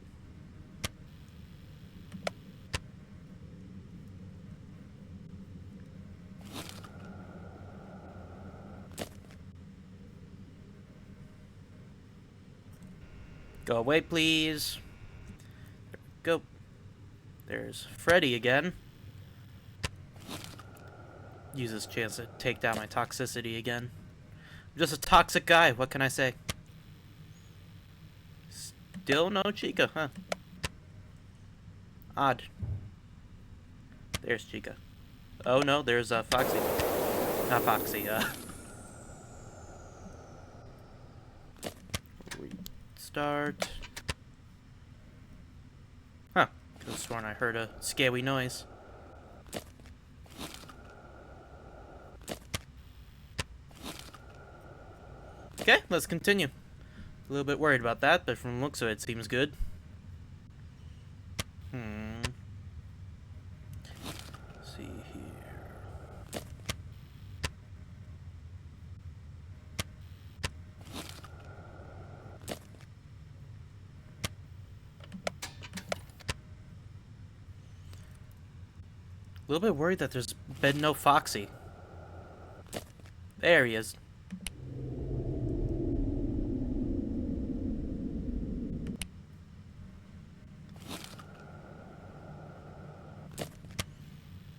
A: Go away, please. There we go. There's Freddy again. Use this chance to take down my toxicity again. I'm just a toxic guy, what can I say? Still no Chica, huh? Odd. There's Chica. Oh no, there's Foxy. Not Foxy, Restart. Huh. Could have sworn I heard a scary noise. Okay, let's continue. A little bit worried about that, but from the looks of it, it seems good. Let's see here. A little bit worried that there's been no Foxy. There he is.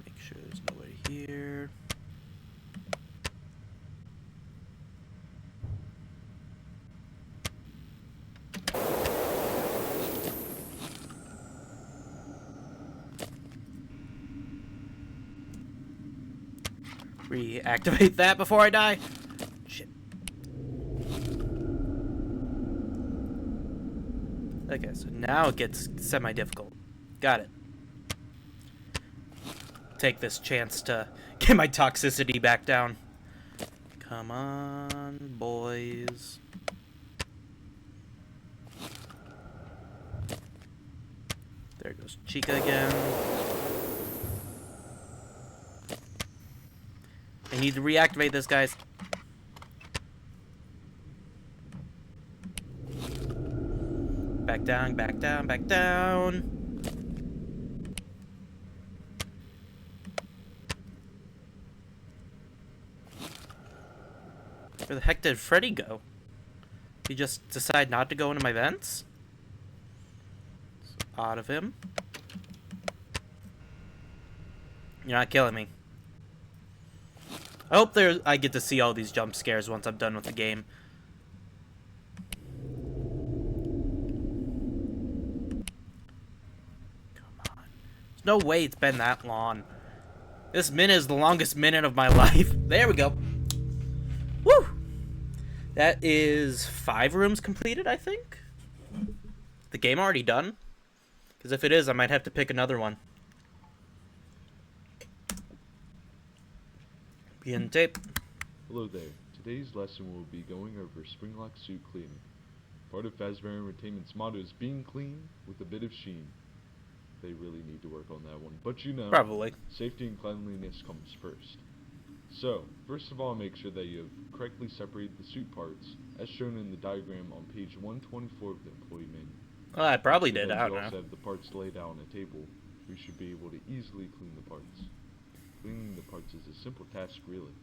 A: Make sure there's nobody here. Reactivate that before I die. Shit. Okay, so now it gets semi-difficult. Got it. Take this chance to get my toxicity back down. Come on, boys. There goes Chica again. I need to reactivate this, guys. Back down, back down, back down. Where the heck did Freddy go? Did he just decide not to go into my vents? It's odd of him. You're not killing me. I hope I get to see all these jump scares once I'm done with the game. Come on. There's no way it's been that long. This minute is the longest minute of my life. There we go. Woo! That is 5 rooms completed, I think? The game already done? Because if it is, I might have to pick another one. Begin tape.
D: Hello there. Today's lesson will be going over Springlock suit cleaning. Part of Fazbear Entertainment's motto is being clean with a bit of sheen. They really need to work on that one, but you know,
A: Probably.
D: safety and cleanliness comes first. So, first of all, make sure that you have correctly separated the suit parts, as shown in the diagram on page 124 of the employee manual.
A: Well, I probably did.
D: Once
A: I
D: you
A: don't
D: also
A: know.
D: have the parts laid out on a table, we should be able to easily clean the parts. Cleaning the parts is a simple task, really.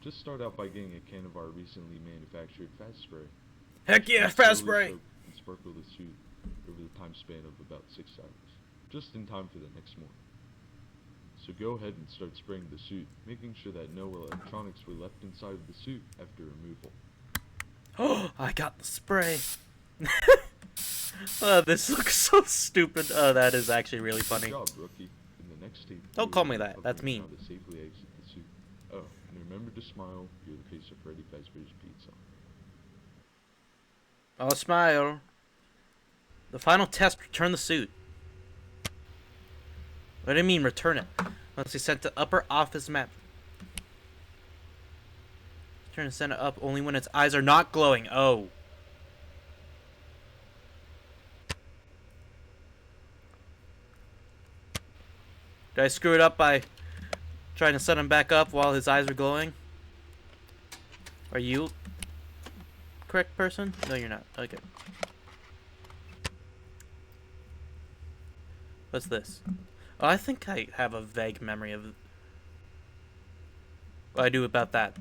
D: Just start out by getting a can of our recently manufactured fast spray.
A: Heck yeah,
D: Slowly
A: fast spray!
D: soak and sparkle the suit over the time span of about 6 hours, just in time for the next morning. So go ahead and start spraying the suit, making sure that no electronics were left inside of the suit after removal.
A: Oh, I got the spray. Oh, this looks so stupid. Oh, that is actually really funny.
D: Good job, rookie. In the next tape,
A: Don't
D: we
A: call
D: will
A: me
D: be
A: that. That's
D: covering
A: mean.
D: how to safely exit the suit. Oh, and remember to smile. You're the face of Freddy Fazbear's Pizza.
A: I'll smile. The final test, return the suit. What do you mean, return it? Once you sent to upper office map. Turn to send it up only when its eyes are not glowing. Oh. Did I screw it up by trying to set him back up while his eyes are glowing? Are you correct person? No, you're not. Okay. What's this? Oh, I think I have a vague memory of what I do about that.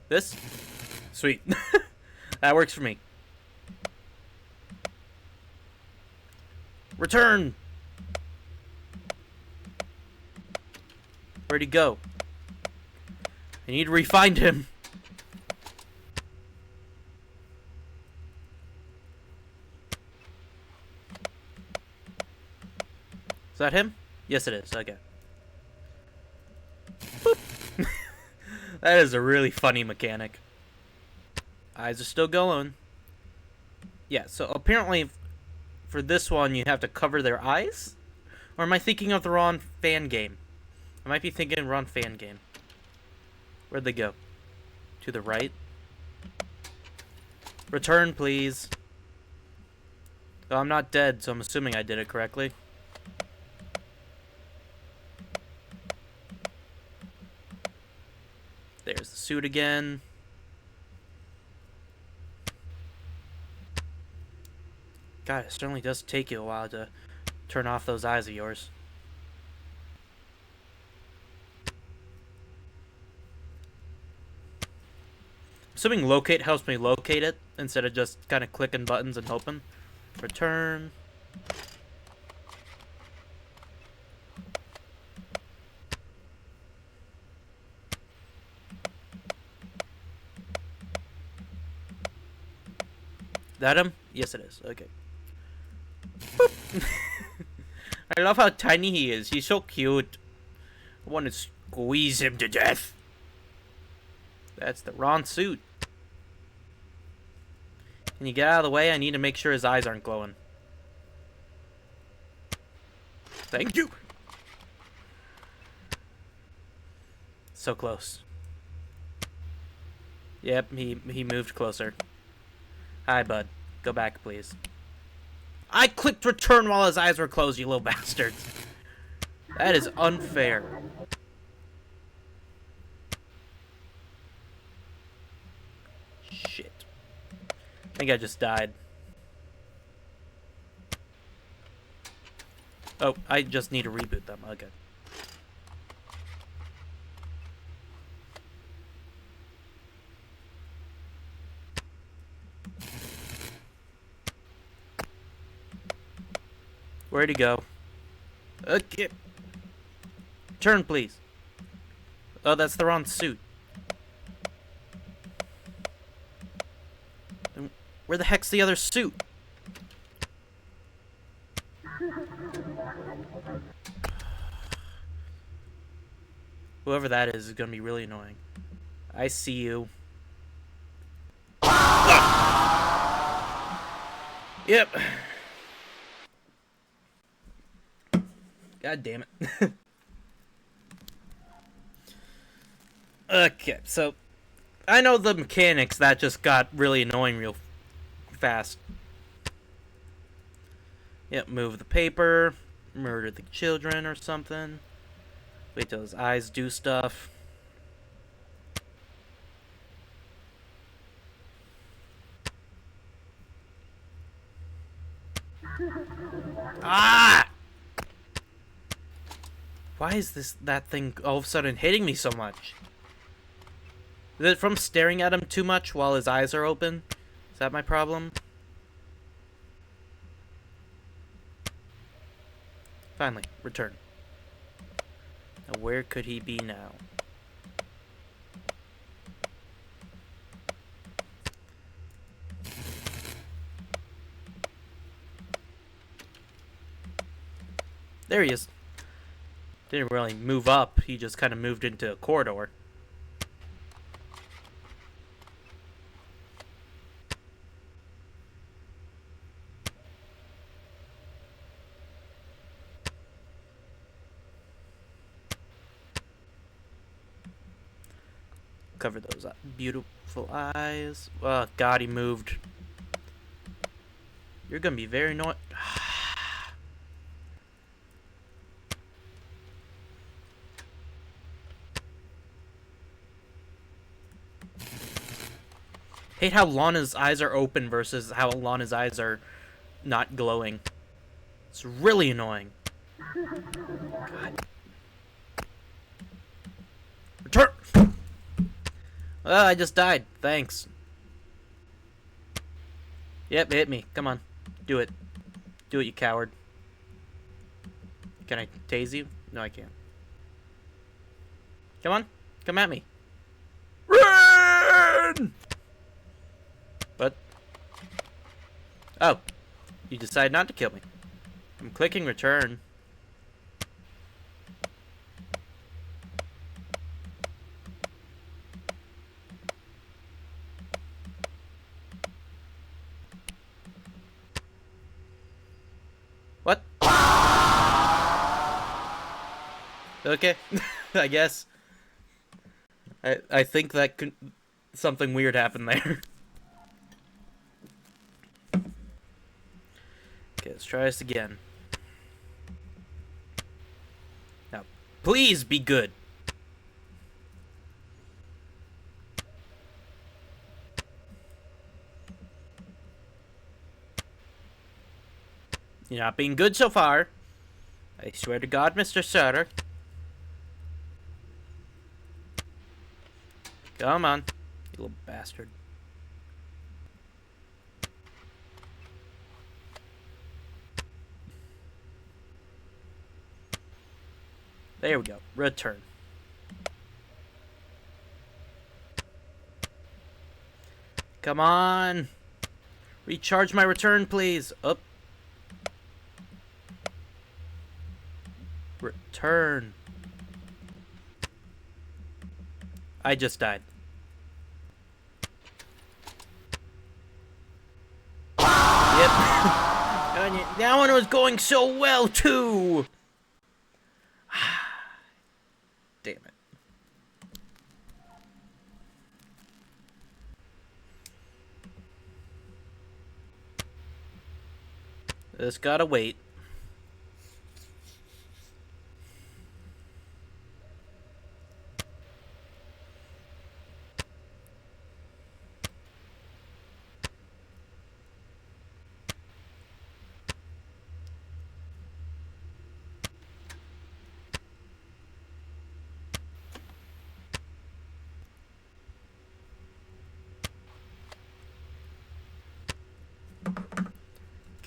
A: This? Sweet. That works for me. Return! Where'd he go? I need to re-find him. Is that him? Yes, it is. Okay. That is a really funny mechanic. Eyes are still going. Yeah, so apparently for this one you have to cover their eyes? Or am I thinking of the wrong fan game? I might be thinking wrong fan game. Where'd they go? To the right? Return, please. Oh, I'm not dead, so I'm assuming I did it correctly. There's the suit again. God, it certainly does take you a while to turn off those eyes of yours. Assuming locate helps me locate it instead of just kind of clicking buttons and hoping. Return. That him? Yes, it is. Okay. I love how tiny he is. He's so cute. I want to squeeze him to death. That's the wrong suit. Can you get out of the way? I need to make sure his eyes aren't glowing. Thank you. So close. Yep, he moved closer. Hi, bud. Go back, please. I clicked return while his eyes were closed, you little bastards. That is unfair. Shit. I think I just died. Oh, I just need to reboot them. Okay. Where'd he go? Okay. Turn, please. Oh, that's the wrong suit. Where the heck's the other suit? Whoever that is gonna be really annoying. I see you. Yep. God damn it. Okay, so I know the mechanics that just got really annoying real fast. Yep, move the paper, murder the children or something. Wait till his eyes do stuff. Ah! Why is that thing all of a sudden hitting me so much? Is it from staring at him too much while his eyes are open? Is that my problem? Finally, return. Now where could he be now? There he is. Didn't really move up, he just kind of moved into a corridor. Cover those beautiful eyes. Oh god, he moved. You're gonna be very annoying. Hate how Lana's eyes are open versus how Lana's eyes are not glowing. It's really annoying. God. Return! I just died. Thanks. Yep, hit me. Come on. Do it. Do it, you coward. Can I tase you? No, I can't. Come on. Come at me. Run! What? Oh. You decide not to kill me. I'm clicking return. What? Okay. I guess. I think that something weird happened there. Okay, let's try this again. Now, please be good. You're not being good so far. I swear to God, Mr. Sutter. Come on, you little bastard. There we go. Return. Come on. Recharge my return, please. Up. Return. I just died. Yep. That one was going so well, too. Damn it. Just gotta wait.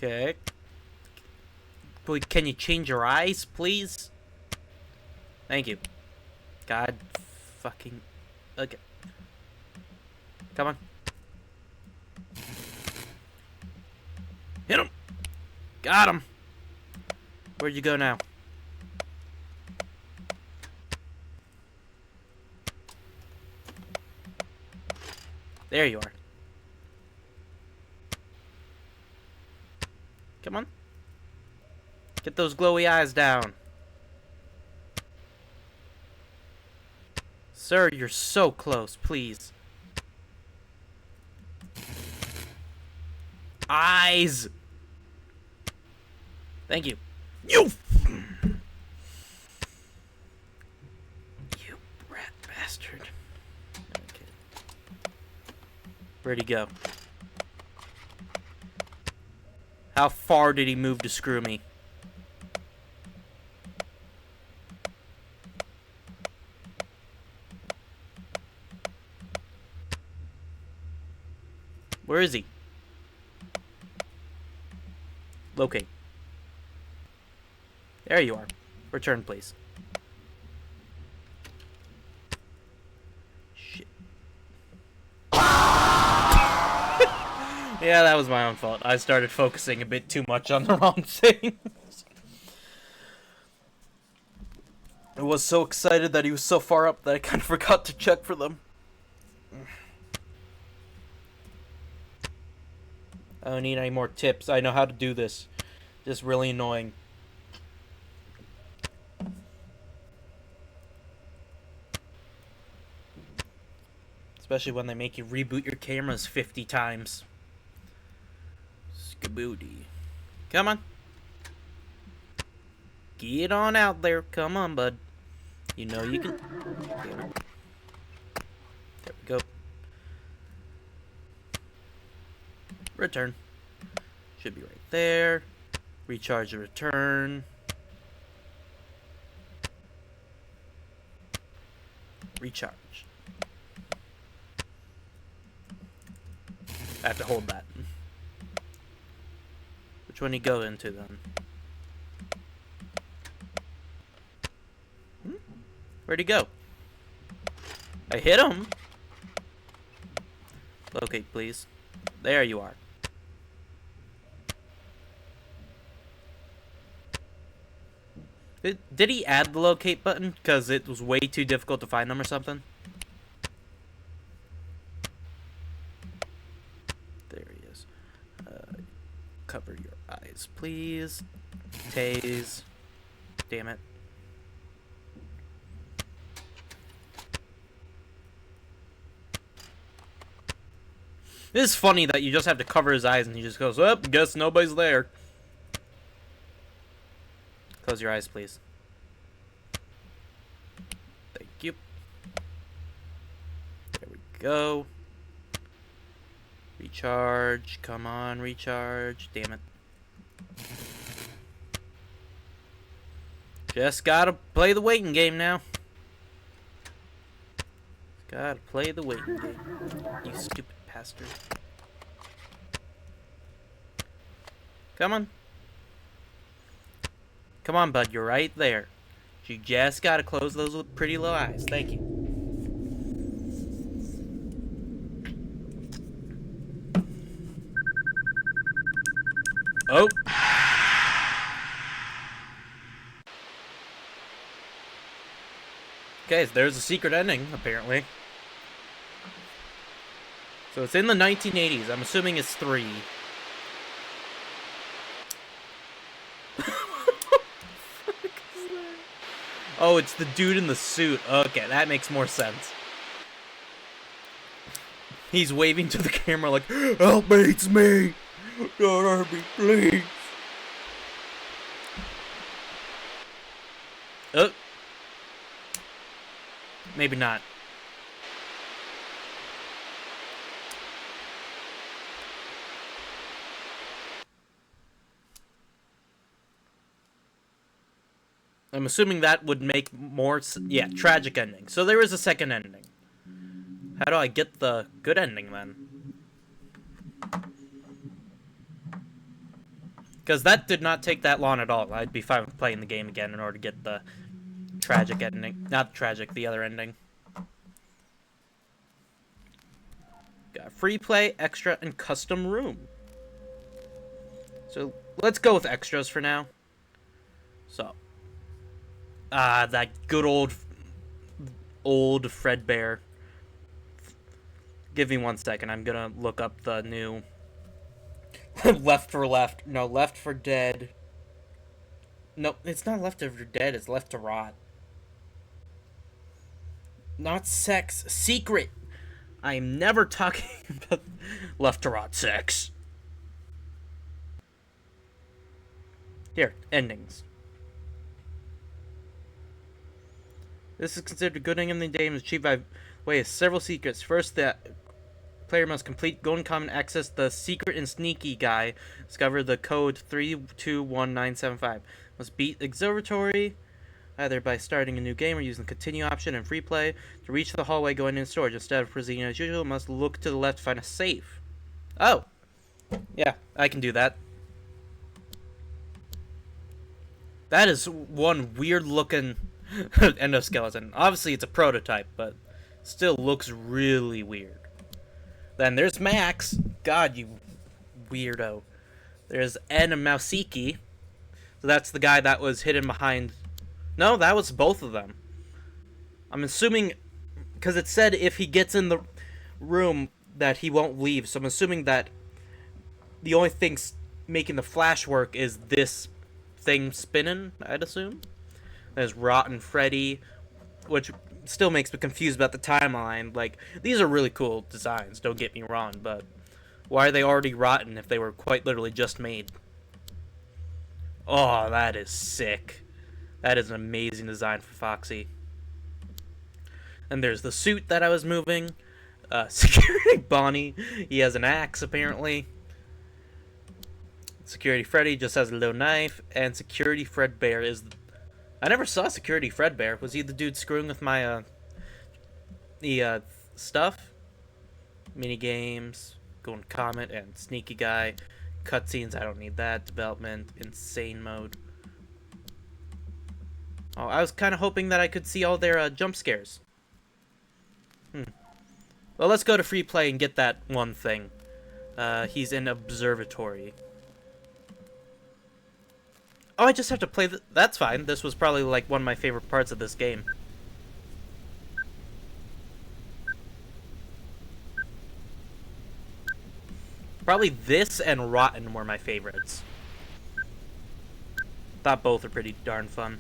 A: Okay. Boy, can you change your eyes, please? Thank you. God fucking... Okay. Come on. Hit him! Got him! Where'd you go now? There you are. Come on. Get those glowy eyes down. Sir, you're so close, please. Eyes! Thank you. You rat bastard. Okay. Where'd he go? How far did he move to screw me? Where is he? Locate. There you are. Return, please. Shit. Yeah, that was my own fault. I started focusing a bit too much on the wrong thing. I was so excited that he was so far up that I kind of forgot to check for them. I don't need any more tips. I know how to do this. Just really annoying. Especially when they make you reboot your cameras 50 times. Skaboody. Come on. Get on out there. Come on, bud. You know you can... There we go. Return. Should be right there. Recharge and return. Recharge. I have to hold that. Which one do you go into then? Where'd he go? I hit him. Locate, please. There you are. Did he add the locate button? Because it was way too difficult to find them or something? There he is. Cover your eyes, please. Tase. Damn it. It is funny that you just have to cover his eyes and he just goes, oh, guess nobody's there. Close your eyes, please. Thank you. There we go. Recharge. Come on, recharge. Damn it. Just gotta play the waiting game now. Gotta play the waiting game. You stupid bastard. Come on. Come on, bud. You're right there. You just gotta close those pretty little eyes. Thank you. Oh. Okay, so there's a secret ending, apparently. So it's in the 1980s. I'm assuming it's 3. Oh, it's the dude in the suit. Okay, that makes more sense. He's waving to the camera like, help me, it's me! Don't hurt me, please! Oh. Maybe not. I'm assuming that would make more... Yeah, tragic ending. So there is a second ending. How do I get the good ending, then? Because that did not take that long at all. I'd be fine with playing the game again in order to get the tragic ending. Not tragic, the other ending. Got free play, extra, and custom room. So let's go with extras for now. So... that good old Fredbear. Give me 1 second. I'm gonna look up the new Left 4 Left. No, Left 4 Dead. No, it's not Left 4 Dead. It's Left to Rot. Not sex. Secret. I am never talking about Left to Rot sex. Here, endings. This is considered a good ending in the game achieved by way of several secrets. First, the player must complete Golden Common access the secret and sneaky guy. Discover the code 321975. Must beat the observatory either by starting a new game or using the continue option in free play. To reach the hallway going in storage, instead of proceeding as usual, must look to the left to find a safe. Oh! Yeah, I can do that. That is one weird looking endoskeleton. Obviously it's a prototype, but still looks really weird. Then there's Max. God, you weirdo. There's N and Mouseki. So that's the guy that was hidden behind... No, that was both of them. I'm assuming... Because it said if he gets in the room that he won't leave. So I'm assuming that the only thing making the flash work is this thing spinning, I'd assume. There's Rotten Freddy, which still makes me confused about the timeline. Like, these are really cool designs, don't get me wrong, but why are they already rotten if they were quite literally just made? Oh, that is sick. That is an amazing design for Foxy. And there's the suit that I was moving. Security Bonnie. He has an axe, apparently. Security Freddy just has a little knife, and Security Fredbear is... I never saw Security Fredbear. Was he the dude screwing with my, stuff? Minigames, Golden Comet, and Sneaky Guy. Cutscenes, I don't need that. Development, Insane Mode. Oh, I was kind of hoping that I could see all their, jump scares. Well, let's go to free play and get that one thing. He's in Observatory. Oh, I just have to play that's fine. This was probably, like, one of my favorite parts of this game. Probably this and Rotten were my favorites. Thought both are pretty darn fun.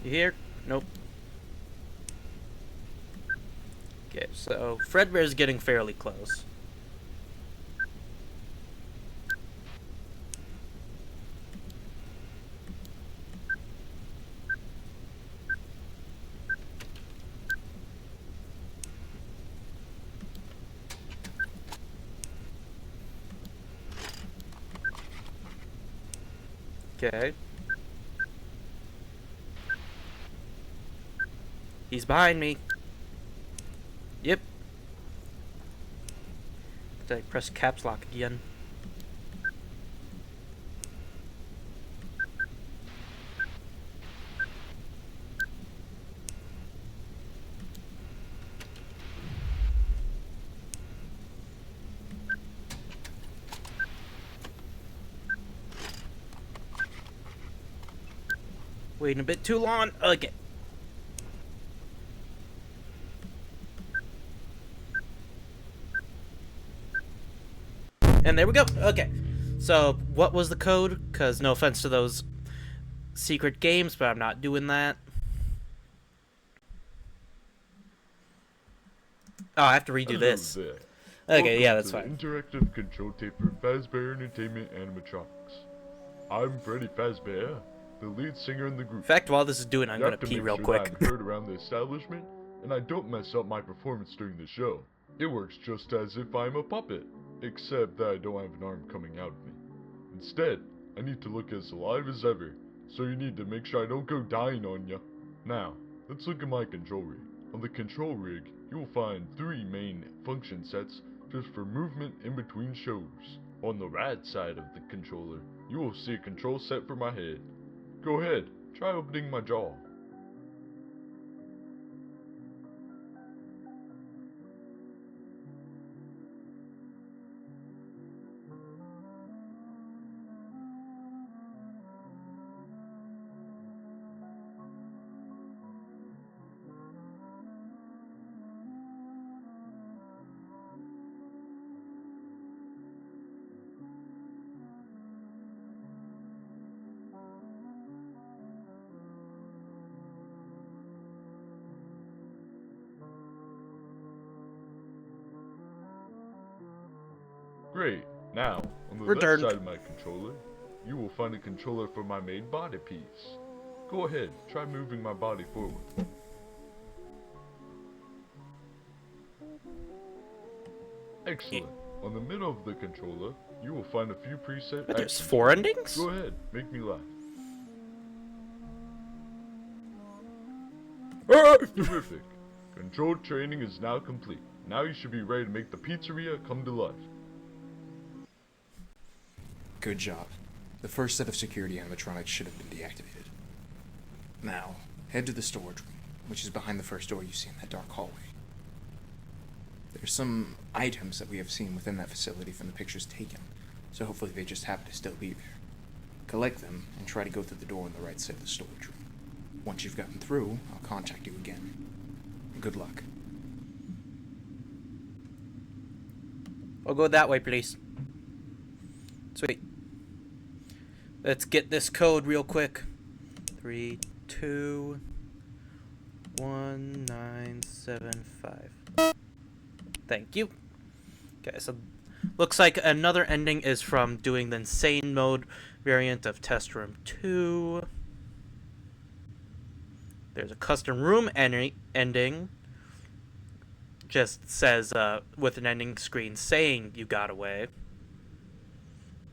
A: You here? Nope. Okay, so Fredbear is getting fairly close. Okay. He's behind me. Yep. Did I press caps lock again? Waiting a bit too long. Okay. And there we go. Okay. So, what was the code? Because no offense to those secret games, but I'm not doing that. Oh, I have to redo
D: Hello
A: this.
D: there.
A: Okay,
D: Welcome
A: yeah, that's
D: to the
A: fine.
D: interactive control tape for Fazbear Entertainment Animatronics. I'm Freddy Fazbear, the lead singer in the group.
A: In fact, while this is doing, I'm
D: You
A: going
D: have
A: to
D: to
A: pee
D: make
A: real
D: sure
A: quick.
D: that I'm heard around the establishment, and I don't mess up my performance during the show. It works just as if I'm a puppet, except that I don't have an arm coming out of me. Instead, I need to look as alive as ever, so you need to make sure I don't go dying on ya. Now, let's look at my control rig. On the control rig, you will find 3 main function sets just for movement in between shows. On the right side of the controller, you will see a control set for my head. Go ahead, try opening my jaw. Great. Now, on the
A: Returned.
D: left side of my controller, you will find a controller for my main body piece. Go ahead, try moving my body forward. Excellent. On the middle of the controller, you will find a few preset
A: But there's
D: actions.
A: 4 endings?
D: Go ahead, make me laugh. Terrific. Control training is now complete. Now you should be ready to make the pizzeria come to life.
C: Good job. The first set of security animatronics should have been deactivated. Now, head to the storage room, which is behind the first door you see in that dark hallway. There's some items that we have seen within that facility from the pictures taken, so hopefully they just happen to still be there. Collect them and try to go through the door on the right side of the storage room. Once you've gotten through, I'll contact you again. Good luck.
A: I'll go that way, please. Sweet. Let's get this code real quick. 3, 2, 1, 9, 7, 5. Thank you. Okay, so looks like another ending is from doing the insane mode variant of Test Room 2. There's a custom room ending. Just says, with an ending screen saying you got away.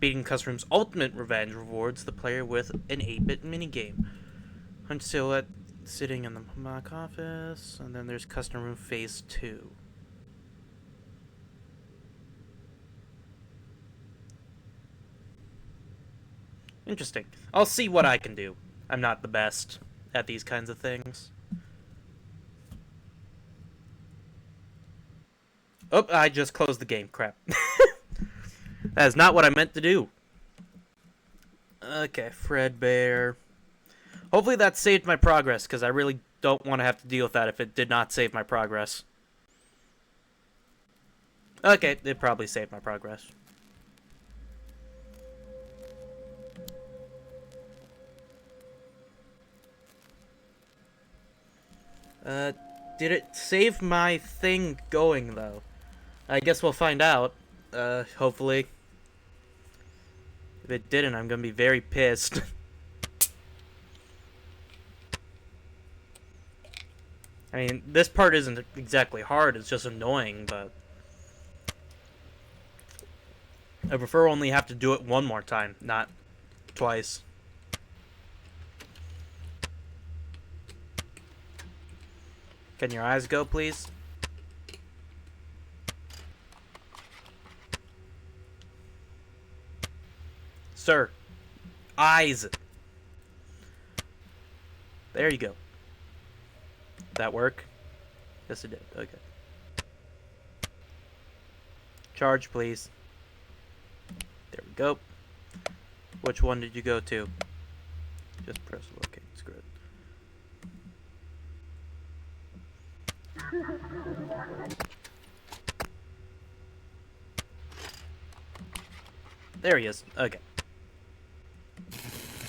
A: Beating custom room's ultimate revenge rewards the player with an 8-bit minigame. Hunt silhouette sitting in the mock office. And then there's custom room phase 2. Interesting. I'll see what I can do. I'm not the best at these kinds of things. Oh, I just closed the game. Crap. That is not what I meant to do. Okay, Fredbear. Hopefully that saved my progress, because I really don't want to have to deal with that if it did not save my progress. Okay, it probably saved my progress. Did it save my thing going, though? I guess we'll find out. Hopefully. If it didn't, I'm gonna be very pissed. I mean, this part isn't exactly hard, it's just annoying, but... I prefer only have to do it one more time, not twice. Can your eyes go, please? Sir. Eyes. There you go. Did that work? Yes, it did. Okay. Charge, please. There we go. Which one did you go to? Just press locate. Screw it. There he is. Okay.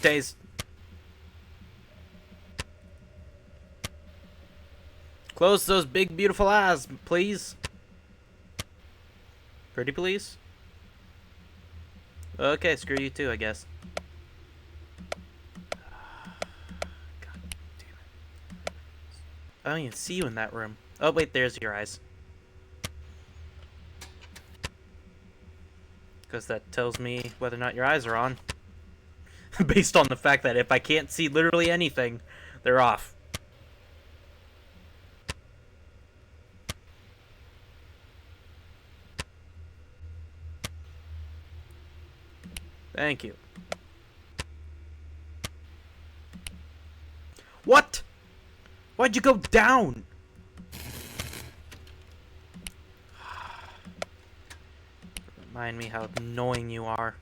A: Days. Close those big, beautiful eyes, please. Pretty please? Okay, screw you too, I guess. God damn it. I don't even see you in that room. Oh, wait, there's your eyes. Because that tells me whether or not your eyes are on. Based on the fact that if I can't see literally anything, they're off. Thank you. What? Why'd you go down? Remind me how annoying you are.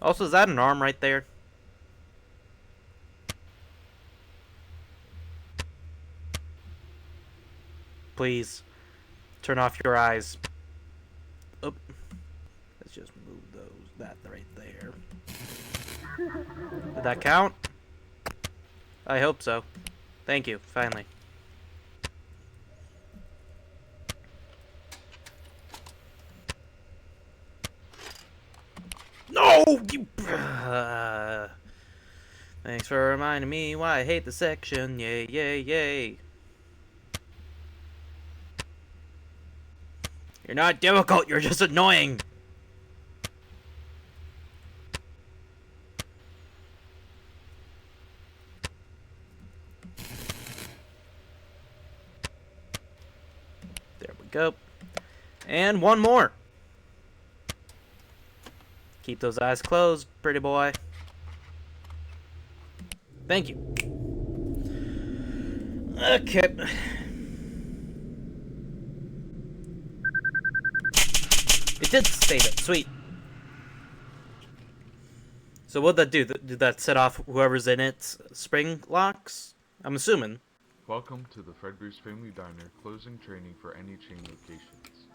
A: Also, is that an arm right there? Please, turn off your eyes. Oh, let's just move that right there. Did that count? I hope so. Thank you, finally. No! You... Thanks for reminding me why I hate the section. Yay, yay, yay. You're not difficult, you're just annoying. There we go. And one more. Keep those eyes closed, pretty boy. Thank you. Okay. It did save it. Sweet. So what'd that do? Did that set off whoever's in its spring locks? I'm assuming.
D: Welcome to the Fredbear's Family Diner closing training for any chain locations.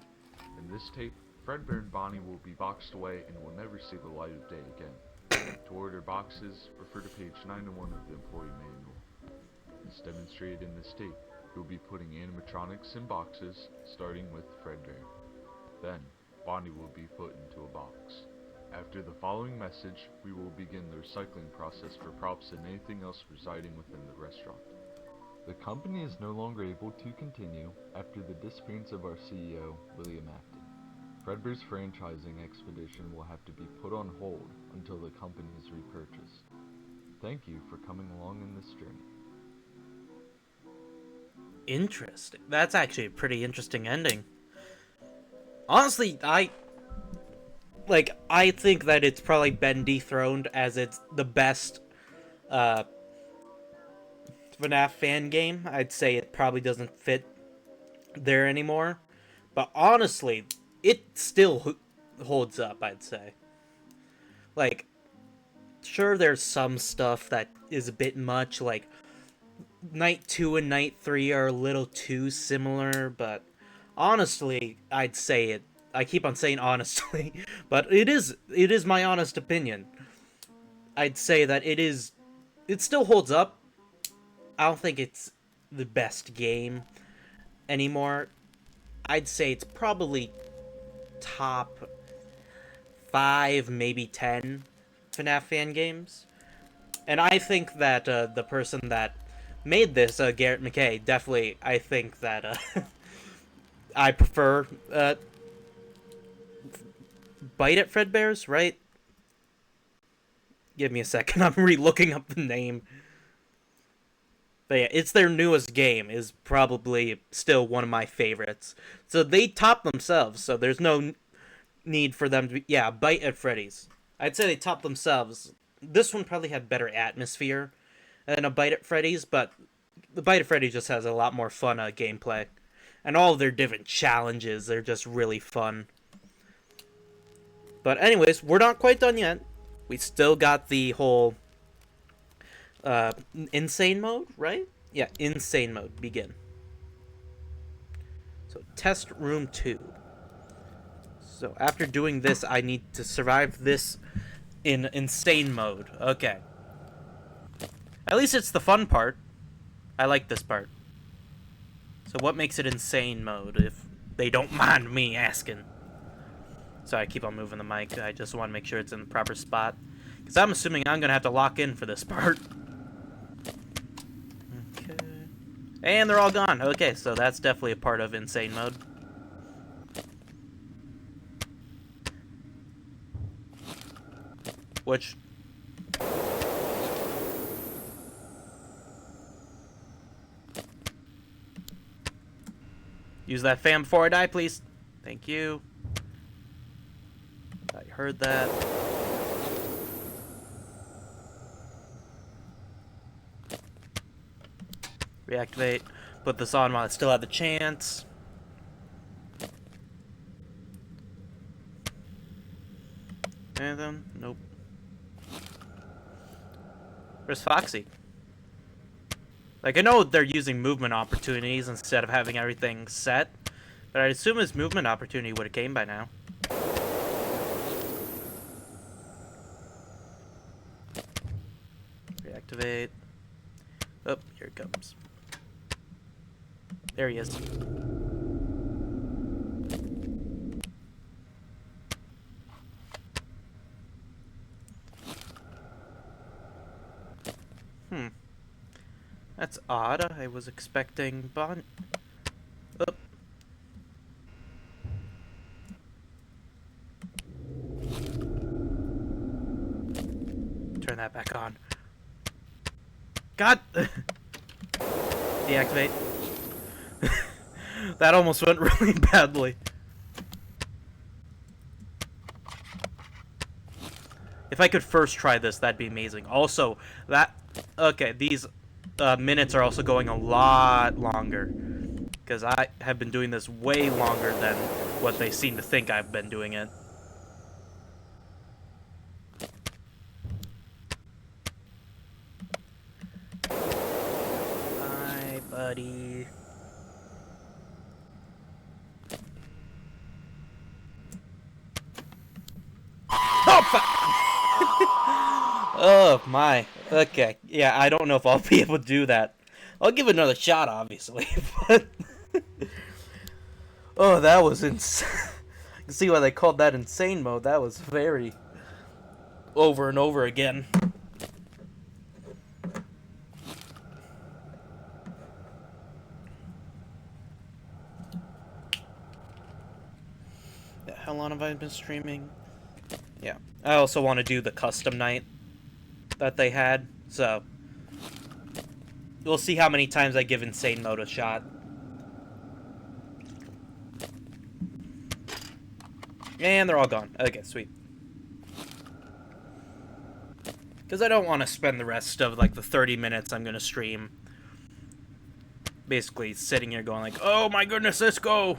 D: In this tape, Fredbear and Bonnie will be boxed away and will never see the light of day again. To order boxes, refer to page 901 of the employee manual. As demonstrated in this tape, You'll be putting animatronics in boxes, starting with Fredbear. Then, Bonnie will be put into a box. After the following message, we will begin the recycling process for props and anything else residing within the restaurant. The company is no longer able to continue after the disappearance of our CEO, William Afton. Fredbear's franchising expedition will have to be put on hold until the company is repurchased. Thank you for coming along in this journey.
A: Interesting. That's actually a pretty interesting ending. Honestly, I think that it's probably been dethroned as it's the best FNAF fan game. I'd say it probably doesn't fit there anymore. But honestly, it still holds up, I'd say. Like, sure, there's some stuff that is a bit much, like Night 2 and Night 3 are a little too similar, but honestly, I'd say it. I keep on saying honestly, but it is my honest opinion. I'd say that it still holds up. I don't think it's the best game anymore. I'd say it's probably top 5, maybe 10 FNAF fan games. And I think that the person that made this, Garrett McKay, definitely, I think that I prefer Bite at Fredbear's, right? Give me a second, I'm re-looking up the name. But yeah, it's their newest game, is probably still one of my favorites. So they top themselves, so there's no need for them to be... Yeah, Bite at Freddy's. I'd say they top themselves. This one probably had better atmosphere than a Bite at Freddy's, but the Bite at Freddy's just has a lot more fun gameplay. And all of their different challenges, they're just really fun. But anyways, we're not quite done yet. We still got the whole insane mode, right? Yeah, insane mode. Begin. So, test room 2. So, after doing this, I need to survive this in insane mode. Okay. At least it's the fun part. I like this part. So, what makes it insane mode, if they don't mind me asking? So, I keep on moving the mic. I just want to make sure it's in the proper spot. Because I'm assuming I'm going to have to lock in for this part. Okay. And they're all gone. Okay, so that's definitely a part of insane mode. Which... Use that fan before I die, please. Thank you. I heard that. Reactivate. Put this on while I still have the chance. And then, nope. Where's Foxy? Like, I know they're using movement opportunities instead of having everything set, but I assume his movement opportunity would have came by now. Reactivate. Oh, here it comes. There he is. That's odd. I was expecting Bon... Oh. Turn that back on. God! Deactivate. That almost went really badly. If I could first try this, that'd be amazing. Also, that... Okay, these minutes are also going a lot longer. Because I have been doing this way longer than what they seem to think I've been doing it. Bye, buddy. Oh, my. Okay. Yeah, I don't know if I'll be able to do that. I'll give it another shot, obviously. But oh, that was insane. You can see why they called that insane mode. That was very over and over again. How long have I been streaming? Yeah. I also want to do the custom night that they had, so we'll see how many times I give insane mode a shot. And they're all gone. Okay, sweet. Because I don't want to spend the rest of, like, the 30 minutes I'm going to stream basically sitting here going like, oh my goodness, let's go!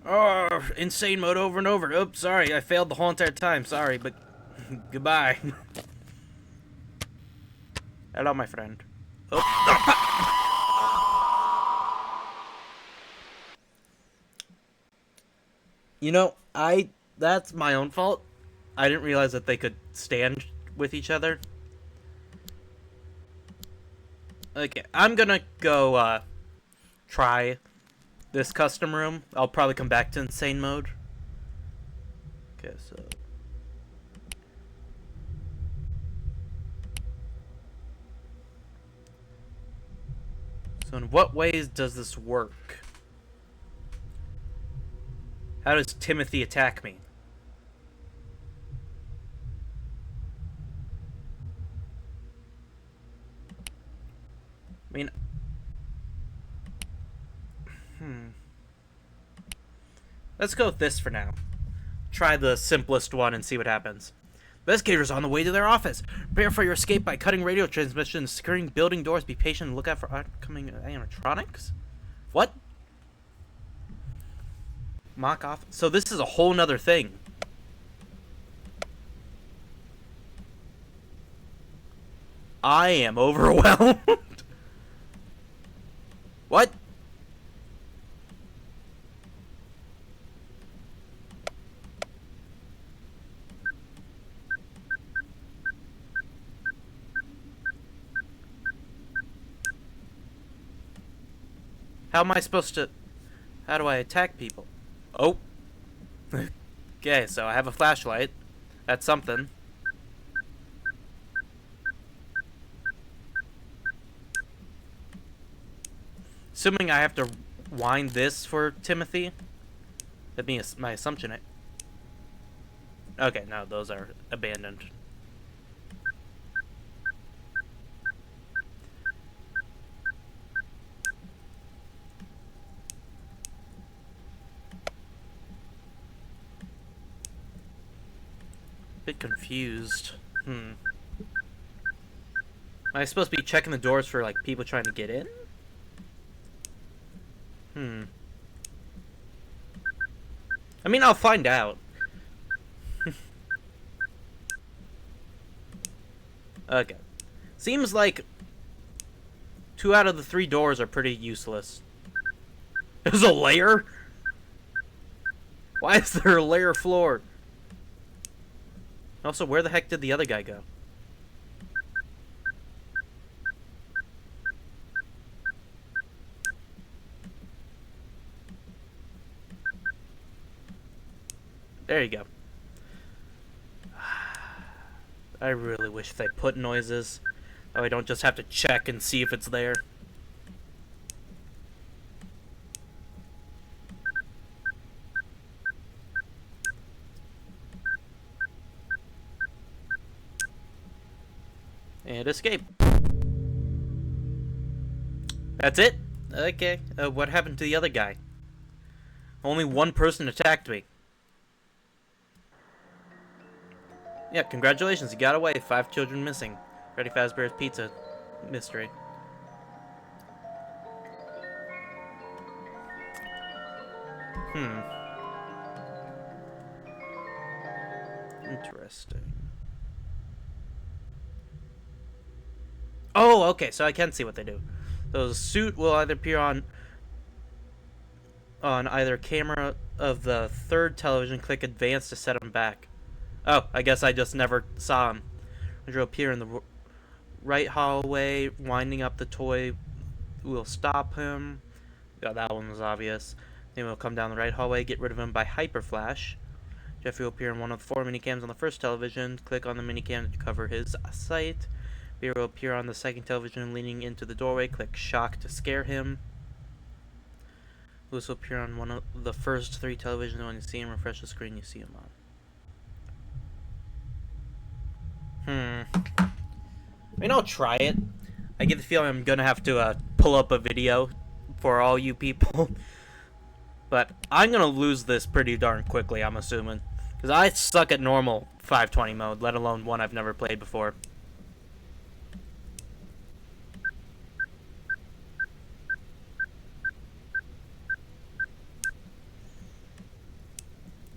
A: Oh, insane mode over and over. Oops, sorry, I failed the whole entire time. Sorry, but goodbye. Hello, my friend. Oh. You know, that's my own fault. I didn't realize that they could stand with each other. Okay, I'm gonna go, try this custom room. I'll probably come back to insane mode. Okay, so... So in what ways does this work? How does Timothy attack me? I mean... Let's go with this for now. Try the simplest one and see what happens. Investigators on the way to their office. Prepare for your escape by cutting radio transmissions, securing building doors. Be patient and look out for oncoming animatronics? What? Mock off. So this is a whole nother thing. I am overwhelmed. What? How am I supposed to... How do I attack people? Oh. Okay, so I have a flashlight. That's something. Assuming I have to wind this for Timothy. That'd be my assumption. Okay, no, those are abandoned. Bit confused. Am I supposed to be checking the doors for, like, people trying to get in? I mean, I'll find out. Okay. Seems like 2 out of the 3 doors are pretty useless. There's a layer? Why is there a layer floor? Also, where the heck did the other guy go? There you go. I really wish they put noises. Oh, I don't just have to check and see if it's there. And escape. That's it? Okay. What happened to the other guy? Only one person attacked me. Yeah, congratulations, you got away. 5 children missing. Freddy Fazbear's Pizza mystery. Interesting. Oh, okay, so I can see what they do. So the suit will either appear on either camera of the 3rd television. Click advance to set them back. Oh, I guess I just never saw him. Which will appear in the right hallway, winding up the toy we'll stop him. Yeah, that one was obvious. Then we'll come down the right hallway, get rid of him by hyper flash. Jeffrey will appear in one of the 4 minicams on the first television. Click on the minicam to cover his sight. Beer will appear on the second television, leaning into the doorway. Click shock to scare him. Lewis will appear on one of the first 3 televisions. When you see him, refresh the screen, you see him on. I mean, I'll try it. I get the feeling I'm gonna have to pull up a video for all you people. But I'm gonna lose this pretty darn quickly, I'm assuming. Because I suck at normal 520 mode, let alone one I've never played before.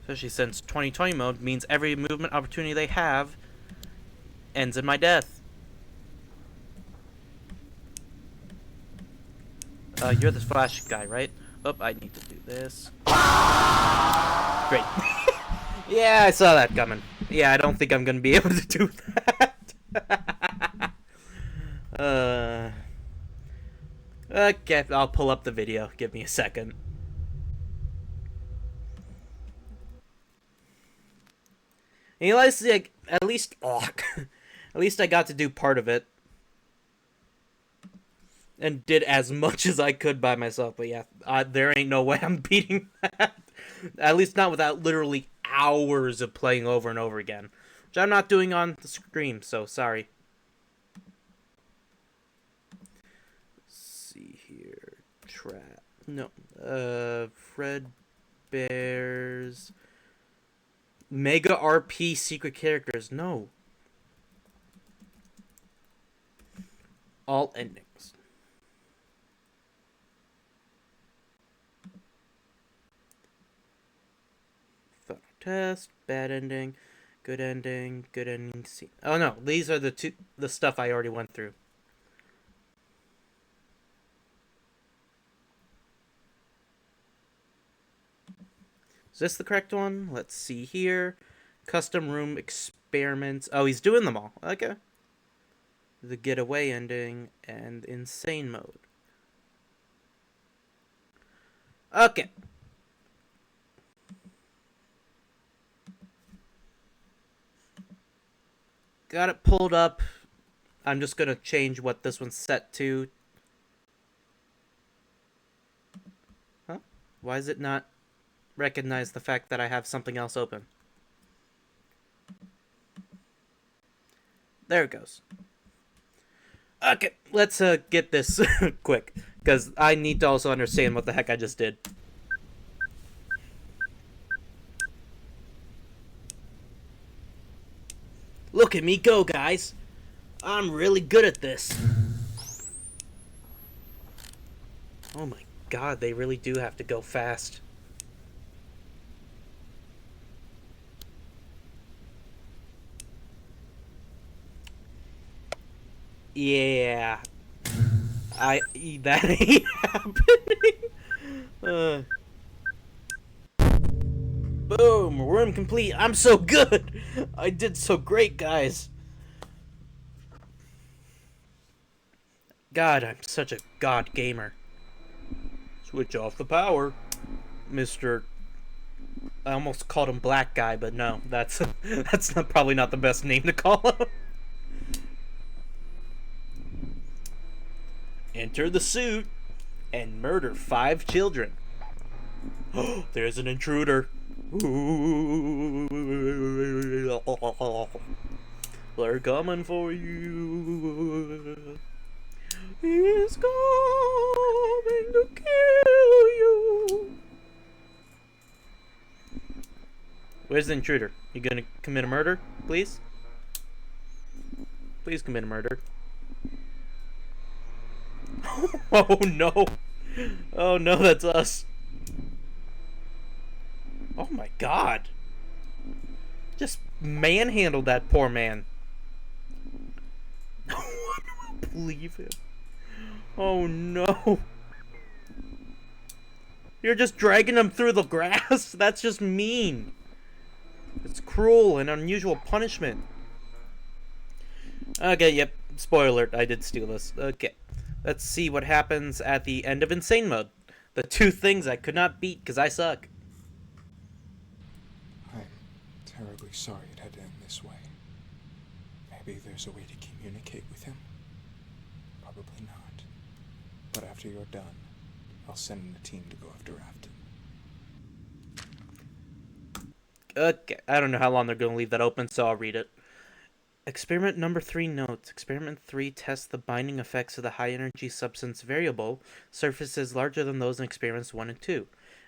A: Especially since 2020 mode means every movement opportunity they have ends in my death. You're the flash guy, right? Oh, I need to do this. Great. Yeah, I saw that coming. Yeah, I don't think I'm gonna be able to do that. Okay, I'll pull up the video. Give me a second. And at least I got to do part of it. And did as much as I could by myself. But yeah, there ain't no way I'm beating that. At least not without literally hours of playing over and over again. Which I'm not doing on the stream, so sorry. Let's see here. Fredbear's Mega RP secret characters. No. All endings. Final test, bad ending, good ending, good ending. Oh no, these are the stuff I already went through. Is this the correct one? Let's see here. Custom room experiments. Oh, he's doing them all. Okay. The getaway ending and insane mode. Okay. Got it pulled up. I'm just going to change what this one's set to. Huh? Why is it not recognize the fact that I have something else open? There it goes. Okay, let's get this quick, because I need to also understand what the heck I just did. Look at me go, guys. I'm really good at this. Oh my god, they really do have to go fast. Yeah. That ain't happening. Boom, room complete. I'm so good. I did so great, guys. God, I'm such a god gamer. Switch off the power, Mr. I almost called him Black Guy, but no, that's probably not the best name to call him. Enter the suit and murder 5 children. Oh, there's an intruder. They're coming for you. He's coming to kill you. Where's the intruder? You gonna commit a murder, please? Please commit a murder. Oh no! Oh no, that's us. Oh my god! Just manhandled that poor man. No one will believe him. Oh no! You're just dragging him through the grass? That's just mean. It's cruel and unusual punishment. Okay, yep. Spoiler alert, I did steal this. Okay. Let's see what happens at the end of Insane Mode. The two things I could not beat because I suck.
C: I'm terribly sorry it had to end this way. Maybe there's a way to communicate with him? Probably not. But after you're done, I'll send in a team to go after Afton.
A: Okay, I don't know how long they're going to leave that open, so I'll read it. Experiment number 3 notes. Experiment 3 tests the binding effects of the high-energy substance variable surfaces larger than those in experiments 1 and 2.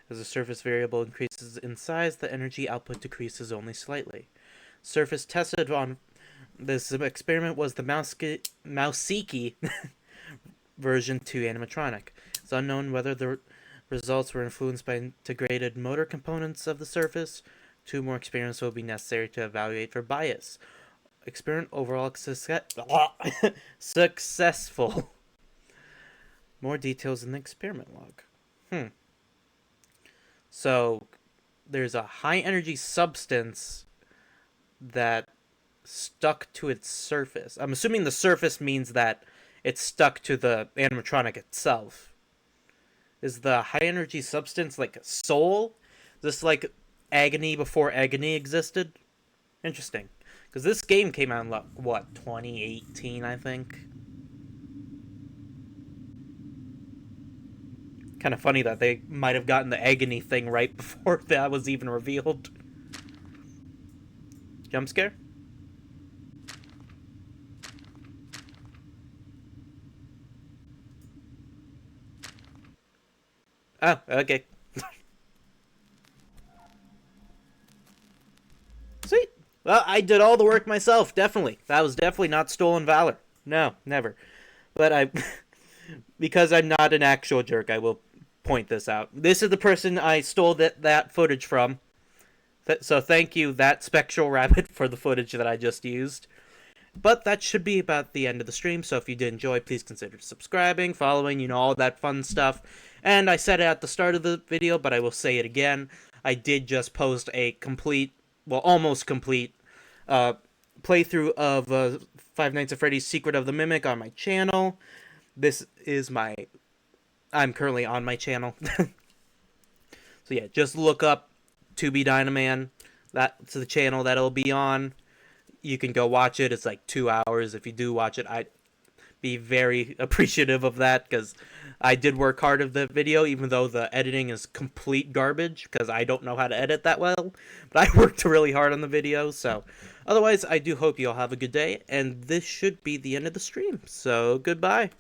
A: As the surface variable increases in size, the energy output decreases only slightly. Surface tested on this experiment was the Mouseki version 2 animatronic. It's unknown whether the results were influenced by integrated motor components of the surface. 2 more experiments will be necessary to evaluate for bias. Experiment overall successful. More details in the experiment log. So, there's a high-energy substance that stuck to its surface. I'm assuming the surface means that it's stuck to the animatronic itself. Is the high-energy substance like a soul? Is this like agony before agony existed? Interesting. Because this game came out in, what, 2018, I think? Kind of funny that they might have gotten the agony thing right before that was even revealed. Jump scare? Oh, okay. Sweet. Well, I did all the work myself, definitely. That was definitely not stolen valor. No, never. But because I'm not an actual jerk, I will point this out. This is the person I stole that footage from. So thank you, that Spectral Rabbit, for the footage that I just used. But that should be about the end of the stream, so if you did enjoy, please consider subscribing, following, all that fun stuff. And I said it at the start of the video, but I will say it again. I did just post a complete, well, almost complete, playthrough of Five Nights at Freddy's Secret of the Mimic on my channel. This is I'm currently on my channel. So yeah, just look up 2B Dynaman. That's the channel that it'll be on. You can go watch it. It's like 2 hours. If you do watch it, I'd be very appreciative of that, because I did work hard of the video, even though the editing is complete garbage, because I don't know how to edit that well. But I worked really hard on the video, so otherwise, I do hope you all have a good day, and this should be the end of the stream. So, goodbye.